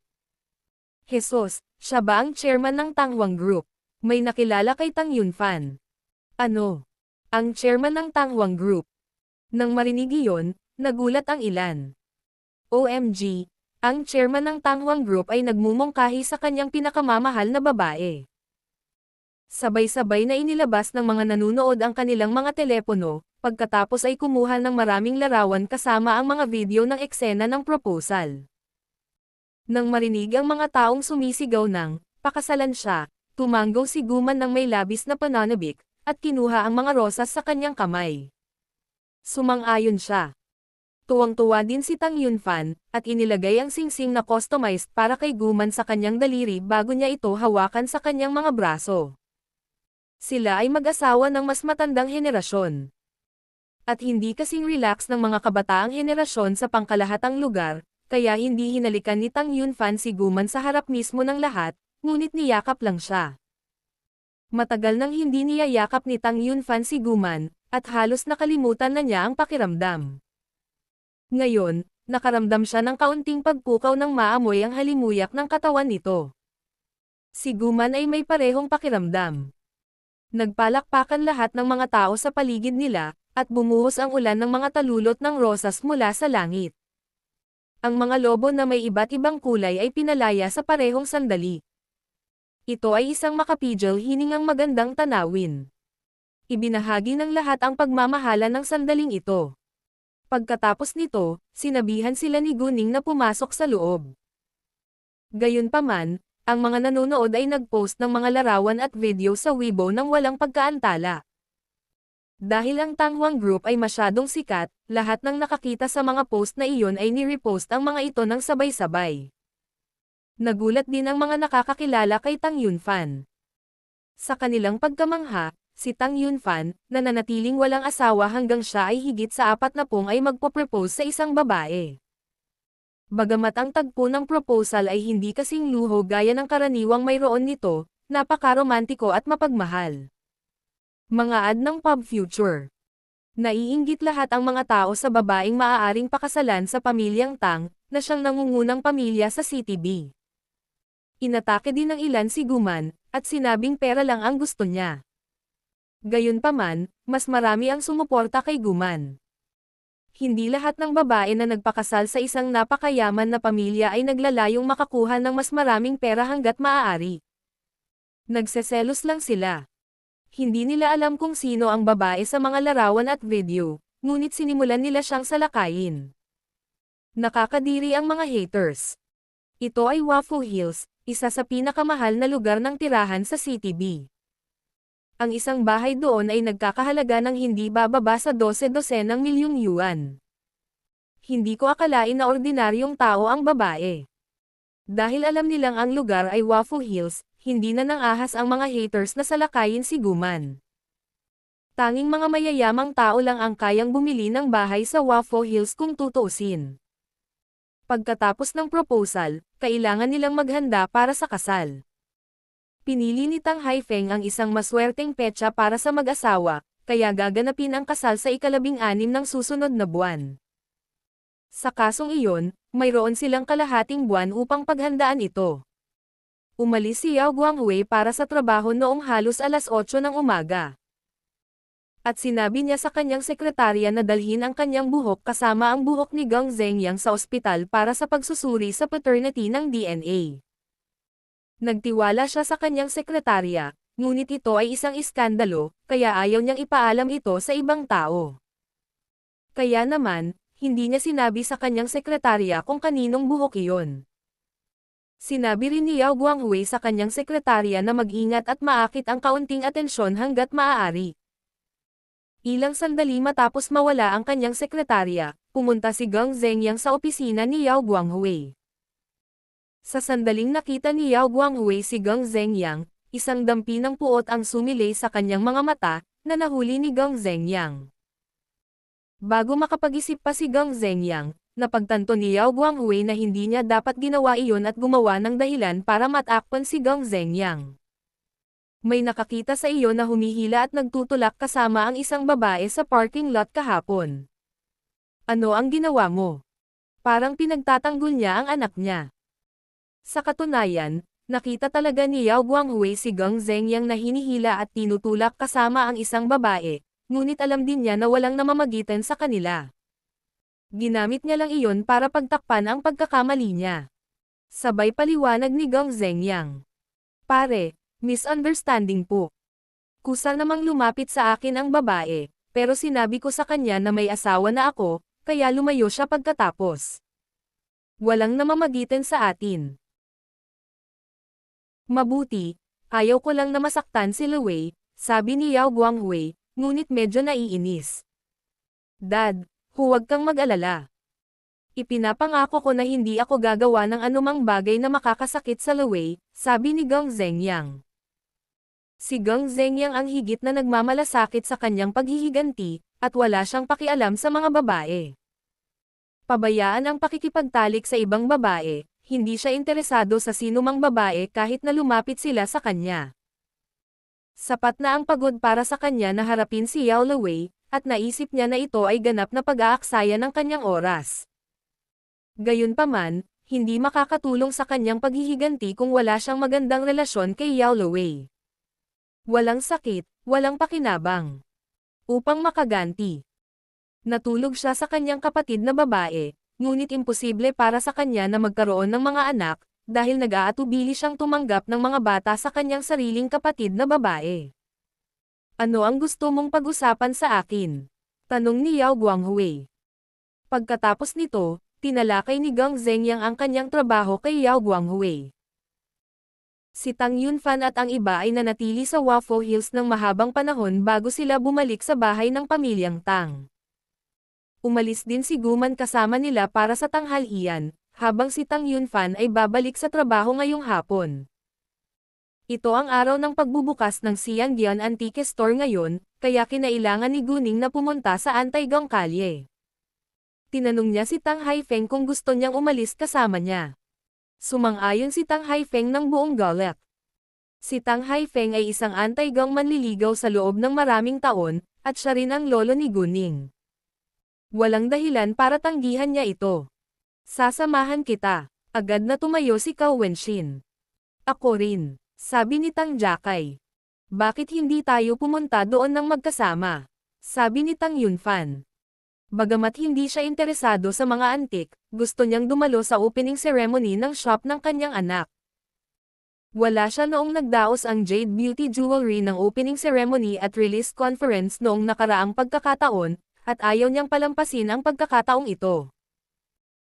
Jesus, siya ba ang chairman ng Tangwang Group? May nakilala kay Tang Yunfan. Ano? Ang chairman ng Tangwang Group. Nang marinig iyon, nagulat ang ilan. OMG, ang chairman ng Tangwang Group ay nagmumungkahi sa kanyang pinakamamahal na babae. Sabay-sabay na inilabas ng mga nanunood ang kanilang mga telepono, pagkatapos ay kumuha ng maraming larawan kasama ang mga video ng eksena ng proposal. Nang marinig ang mga taong sumisigaw ng, "Pakasalan siya," tumanggaw si Guman ng may labis na pananabik, at kinuha ang mga rosas sa kanyang kamay. Sumang-ayon siya. Tuwang-tuwa din si Tang Yunfan, at inilagay ang singsing na customized para kay Guman sa kanyang daliri bago niya ito hawakan sa kanyang mga braso. Sila ay mag-asawa ng mas matandang henerasyon. At hindi kasing relax ng mga kabataang henerasyon sa pangkalahatang lugar, kaya hindi hinalikan ni Tang Yunfan si Guman sa harap mismo ng lahat, ngunit niyakap lang siya. Matagal nang hindi niyayakap ni Tang Yunfan si Guman, at halos nakalimutan na niya ang pakiramdam. Ngayon, nakaramdam siya ng kaunting pagpukaw ng maamoy ang halimuyak ng katawan nito. Si Guman ay may parehong pakiramdam. Nagpalakpakan lahat ng mga tao sa paligid nila, at bumuhos ang ulan ng mga talulot ng rosas mula sa langit. Ang mga lobo na may iba't ibang kulay ay pinalaya sa parehong sandali. Ito ay isang makapidyo hiningang magandang tanawin. Ibinahagi ng lahat ang pagmamahala ng sandaling ito. Pagkatapos nito, sinabihan sila ni Guning na pumasok sa loob. Gayunpaman, ang mga nanonood ay nagpost ng mga larawan at video sa Weibo nang walang pagkaantala. Dahil ang Tangwang Group ay masyadong sikat, lahat ng nakakita sa mga post na iyon ay ni-repost ang mga ito ng sabay-sabay. Nagulat din ang mga nakakakilala kay Tang Yunfan. Sa kanilang pagkamangha, si Tang Yunfan, na nanatiling walang asawa hanggang siya ay higit sa 40 ay magpo-propose sa isang babae. Bagamat ang tagpo ng proposal ay hindi kasing luho gaya ng karaniwang mayroon nito, napaka-romantiko at mapagmahal. Mga ad ng Pub Future. Naiinggit lahat ang mga tao sa babaeng maaaring pakasalan sa pamilyang Tang, na siyang nangungunang pamilya sa CTB. Inatake din ng ilan si Guman, at sinabing pera lang ang gusto niya. Gayunpaman, mas marami ang sumuporta kay Guman. Hindi lahat ng babae na nagpakasal sa isang napakayaman na pamilya ay naglalayong makakuha ng mas maraming pera hanggat maaari. Nagseselos lang sila. Hindi nila alam kung sino ang babae sa mga larawan at video, ngunit sinimulan nila siyang salakayin. Nakakadiri ang mga haters. Ito ay Waffle Hills, isa sa pinakamahal na lugar ng tirahan sa CTB. Ang isang bahay doon ay nagkakahalaga ng hindi bababa sa 12 ng milyong yuan. Hindi ko akalain na ordinaryong tao ang babae. Dahil alam nilang ang lugar ay Waffle Hills, hindi na nangahas ang mga haters na salakayin si Guman. Tanging mga mayayamang tao lang ang kayang bumili ng bahay sa Waffle Hills kung tutuusin. Pagkatapos ng proposal, kailangan nilang maghanda para sa kasal. Pinili ni Tang Haifeng ang isang maswerteng petsa para sa mag-asawa, kaya gaganapin ang kasal sa ika-16 ng susunod na buwan. Sa kasong iyon, mayroon silang kalahating buwan upang paghandaan ito. Umalis si Yao Guangwei para sa trabaho noong halos alas 8 ng umaga. At sinabi niya sa kanyang sekretarya na dalhin ang kanyang buhok kasama ang buhok ni Geng Zhengyang sa ospital para sa pagsusuri sa paternity ng DNA. Nagtiwala siya sa kanyang sekretarya, ngunit ito ay isang iskandalo, kaya ayaw niyang ipaalam ito sa ibang tao. Kaya naman, hindi niya sinabi sa kanyang sekretarya kung kaninong buhok iyon. Sinabi rin ni Yao Guangwei sa kanyang sekretarya na mag-ingat at maakit ang kaunting atensyon hanggat maaari. Ilang sandali matapos mawala ang kanyang sekretarya, pumunta si Geng Zhengyang sa opisina ni Yao Guangwei. Sa sandaling nakita ni Yao Guanghui si Geng Zhengyang, isang dampi ng puot ang sumilay sa kanyang mga mata, na nahuli ni Geng Zhengyang. Bago makapag-isip pa si Geng Zhengyang, napagtanto ni Yao Guanghui na hindi niya dapat ginawa iyon at gumawa ng dahilan para matakpan si Geng Zhengyang. May nakakita sa iyo na humihila at nagtutulak kasama ang isang babae sa parking lot kahapon. Ano ang ginawa mo? Parang pinagtatanggol niya ang anak niya. Sa katunayan, nakita talaga ni Yao Guanghui si Geng Zhengyang na hinihila at tinutulak kasama ang isang babae, ngunit alam din niya na walang namamagitan sa kanila. Ginamit niya lang iyon para pagtakpan ang pagkakamali niya. Sabay paliwanag ni Geng Zhengyang. Pare, misunderstanding po. Kusa namang lumapit sa akin ang babae, pero sinabi ko sa kanya na may asawa na ako, kaya lumayo siya pagkatapos. Walang namamagitan sa atin. Mabuti, ayaw ko lang na masaktan si Luwei, sabi ni Yao Guanghui, ngunit medyo naiinis. Dad, huwag kang mag-alala. Ipinapangako ko na hindi ako gagawa ng anumang bagay na makakasakit sa Luwei, sabi ni Geng Zhengyang. Si Geng Zhengyang ang higit na nagmamalasakit sa kanyang paghihiganti, at wala siyang pakialam sa mga babae. Pabayaan ang pakikipagtalik sa ibang babae, hindi siya interesado sa sinumang babae kahit na lumapit sila sa kanya. Sapat na ang pagod para sa kanya na harapin si Yao Luwei, at naisip niya na ito ay ganap na pag-aaksaya ng kanyang oras. Gayunpaman, hindi makakatulong sa kanyang paghihiganti kung wala siyang magandang relasyon kay Yao Luwei. Walang sakit, walang pakinabang. Upang makaganti. Natulog siya sa kanyang kapatid na babae, ngunit imposible para sa kanya na magkaroon ng mga anak, dahil nag-aatubili siyang tumanggap ng mga bata sa kanyang sariling kapatid na babae. Ano ang gusto mong pag-usapan sa akin? Tanong ni Yao Guanghui. Pagkatapos nito, tinalakay ni Geng Zhengyang ang kanyang trabaho kay Yao Guanghui. Si Tang Yunfan at ang iba ay nanatili sa Waffle Hills ng mahabang panahon bago sila bumalik sa bahay ng pamilyang Tang. Umalis din si Guman kasama nila para sa tanghalian, habang si Tang Yunfan ay babalik sa trabaho ngayong hapon. Ito ang araw ng pagbubukas ng Xiangdian Antique Store ngayon, kaya kinailangan ni Guning na pumunta sa Antaigong Kalye. Tinanong niya si Tang Haifeng kung gusto niyang umalis kasama niya. Sumang-ayon si Tang Haifeng ng buong galak. Si Tang Haifeng ay isang Antaigong manliligaw sa loob ng maraming taon, at siya rin ang lolo ni Guning. Walang dahilan para tanggihan niya ito. Sasamahan kita. Agad na tumayo si Cao Wenshin. Ako rin, sabi ni Tang Jakay. Bakit hindi tayo pumunta doon ng magkasama? Sabi ni Tang Yunfan. Bagamat hindi siya interesado sa mga antik, gusto niyang dumalo sa opening ceremony ng shop ng kanyang anak. Wala siya noong nagdaos ang Jade Beauty Jewelry ng opening ceremony at release conference noong nakaraang pagkakataon, at ayaw niyang palampasin ang pagkakataong ito.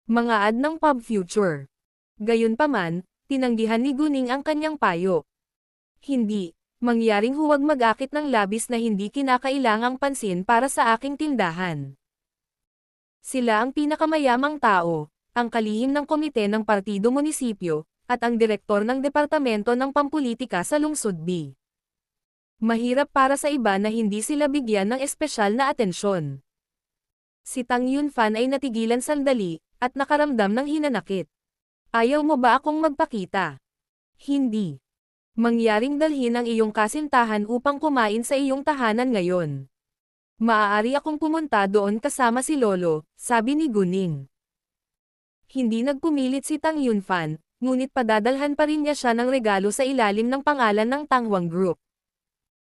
Mga ad ng Pub Future. Gayunpaman, tinanggihan ni Guning ang kanyang payo. Hindi, mangyaring huwag mag-akit ng labis na hindi kinakailangang pansin para sa aking tindahan. Sila ang pinakamayamang tao, ang kalihim ng komite ng Partido Munisipyo, at ang direktor ng Departamento ng Pampulitika sa Lungsod B. Mahirap para sa iba na hindi sila bigyan ng espesyal na atensyon. Si Tang Yunfan ay natigilan sandali, at nakaramdam ng hinanakit. Ayaw mo ba akong magpakita? Hindi. Mangyaring dalhin ang iyong kasintahan upang kumain sa iyong tahanan ngayon. Maaari akong pumunta doon kasama si Lolo, sabi ni Guning. Hindi nagpumilit si Tang Yunfan, ngunit padadalhan pa rin niya siya ng regalo sa ilalim ng pangalan ng Tangwang Group.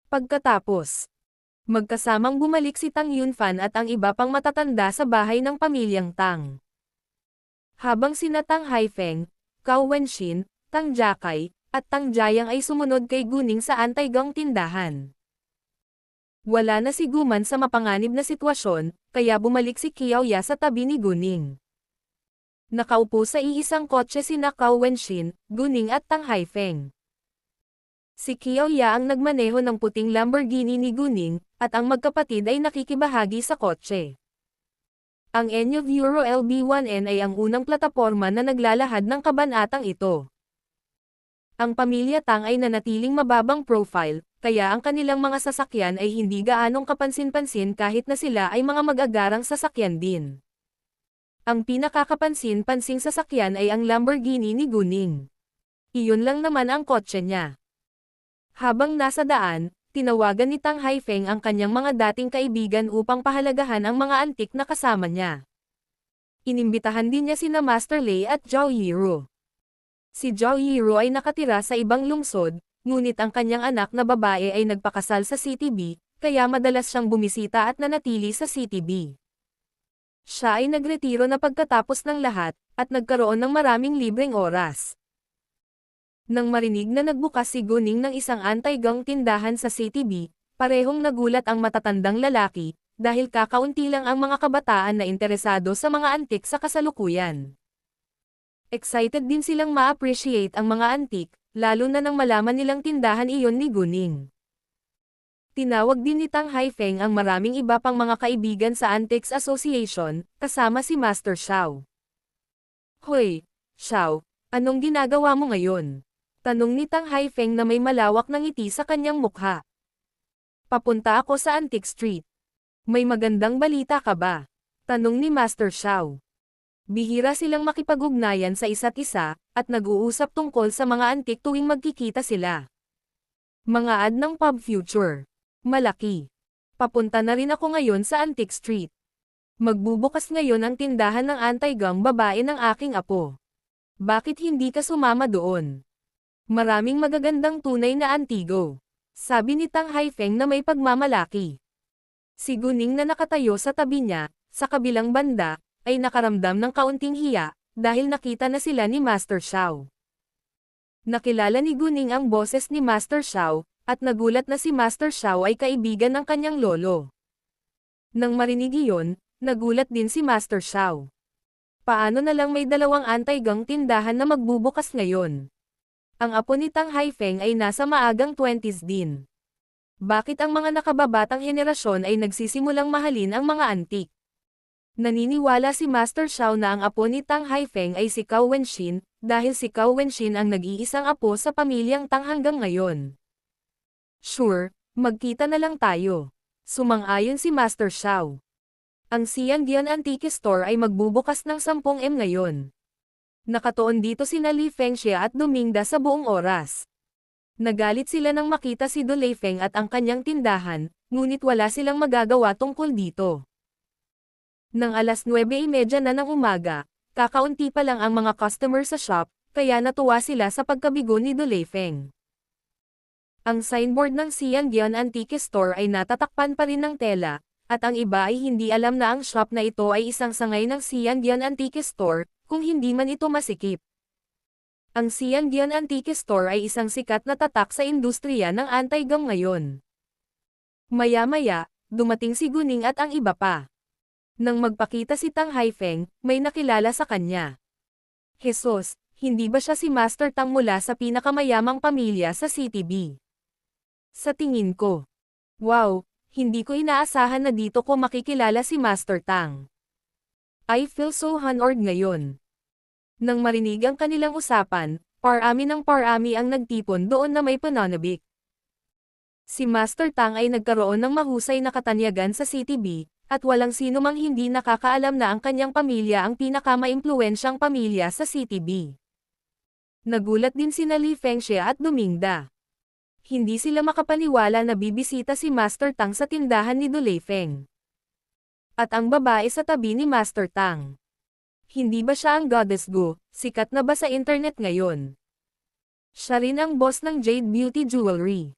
Pagkatapos, magkasamang bumalik si Tang Yunfan at ang iba pang matatanda sa bahay ng pamilyang Tang. Habang sina Tang Haifeng, Cao Wenshin, Tang Jakay, at Tang Jiayang ay sumunod kay Guning sa Antaigong tindahan. Wala na si Guman sa mapanganib na sitwasyon, kaya bumalik si Qiaoya sa tabi ni Guning. Nakaupo sa iisang kotse sina Cao Wenshin, Guning at Tang Haifeng. Si Qiaoya ang nagmaneho ng puting Lamborghini ni Guning, at ang magkapatid ay nakikibahagi sa kotse. Ang Enyo Euro LB1N ay ang unang plataporma na naglalahad ng kabanatang ito. Ang pamilya Tang ay nanatiling mababang profile, kaya ang kanilang mga sasakyan ay hindi gaanong kapansin-pansin kahit na sila ay mga mag-agarang sasakyan din. Ang pinakakapansin-pansing sasakyan ay ang Lamborghini ni Guning. Iyon lang naman ang kotse niya. Habang nasa daan, tinawagan ni Tang Haifeng ang kanyang mga dating kaibigan upang pahalagahan ang mga antik na kasama niya. Inimbitahan din niya sina Master Lei at Zhao Yiro. Si Zhao Yiro ay nakatira sa ibang lungsod, ngunit ang kanyang anak na babae ay nagpakasal sa CTB, kaya madalas siyang bumisita at nanatili sa CTB. Siya ay nagretiro na pagkatapos ng lahat, at nagkaroon ng maraming libreng oras. Nang marinig na nagbukas si Guning ng isang anti-gang tindahan sa CTB, parehong nagulat ang matatandang lalaki, dahil kakaunti lang ang mga kabataan na interesado sa mga antik sa kasalukuyan. Excited din silang ma-appreciate ang mga antik, lalo na nang malaman nilang tindahan iyon ni Guning. Tinawag din ni Tang Haifeng ang maraming iba pang mga kaibigan sa Antiques Association, kasama si Master Xiao. Hoy, Xiao, anong ginagawa mo ngayon? Tanong ni Tang Haifeng na may malawak na ngiti sa kanyang mukha. Papunta ako sa Antique Street. May magandang balita ka ba? Tanong ni Master Xiao. Bihira silang makipag-ugnayan sa isa't isa, at nag-uusap tungkol sa mga antik tuwing magkikita sila. Mga ad ng Pub Future. Malaki. Papunta na rin ako ngayon sa Antique Street. Magbubukas ngayon ang tindahan ng anti-gang babae ng aking apo. Bakit hindi ka sumama doon? Maraming magagandang tunay na antigo. Sabi ni Tang Haifeng na may pagmamalaki. Si Guning na nakatayo sa tabi niya, sa kabilang banda, ay nakaramdam ng kaunting hiya, dahil nakita na sila ni Master Xiao. Nakilala ni Guning ang boses ni Master Xiao, at nagulat na si Master Xiao ay kaibigan ng kanyang lolo. Nang marinig iyon, nagulat din si Master Xiao. Paano na lang may dalawang anti-gang tindahan na magbubukas ngayon? Ang apo ni Tang Haifeng ay nasa maagang 20s din. Bakit ang mga nakababatang henerasyon ay nagsisimulang mahalin ang mga antik? Naniniwala si Master Xiao na ang apo ni Tang Haifeng ay si Cao Wenxin, dahil si Cao Wenxin ang nag-iisang apo sa pamilyang Tang hanggang ngayon. Sure, magkita na lang tayo. Sumang-ayon si Master Xiao. Ang Xiangyan Antique Store ay magbubukas ng 10M ngayon. Nakatuon dito sina Li Fengxia at Domingda sa buong oras. Nagalit sila nang makita si Do Leifeng at ang kanyang tindahan, ngunit wala silang magagawa tungkol dito. Nang alas 9:30 na ng umaga, kakaunti pa lang ang mga customer sa shop, kaya natuwa sila sa pagkabigo ni Do Leifeng. Ang signboard ng Xiangyan Antique Store ay natatakpan pa rin ng tela, at ang iba ay hindi alam na ang shop na ito ay isang sangay ng Xiangyan Antique Store, kung hindi man ito masikip. Ang Xiangyan Antique Store ay isang sikat na tatak sa industriya ng anti-gang ngayon. Maya-maya, dumating si Guning at ang iba pa. Nang magpakita si Tang Haifeng, may nakilala sa kanya. Jesus, hindi ba siya si Master Tang mula sa pinakamayamang pamilya sa CTB? Sa tingin ko. Wow, hindi ko inaasahan na dito ko makikilala si Master Tang. I feel so honored ngayon. Nang marinig ang kanilang usapan, parami ng parami ang nagtipon doon na may pananabik. Si Master Tang ay nagkaroon ng mahusay na katanyagan sa CTB, at walang sino mang hindi nakakaalam na ang kanyang pamilya ang pinakamaimpluwensyang pamilya sa CTB. Nagulat din sina Li Fengxia at Domingda. Hindi sila makapaniwala na bibisita si Master Tang sa tindahan ni Do Leifeng. At ang babae sa tabi ni Master Tang. Hindi ba siya ang Goddess Gu, sikat na ba sa internet ngayon? Siya rin ang boss ng Jade Beauty Jewelry.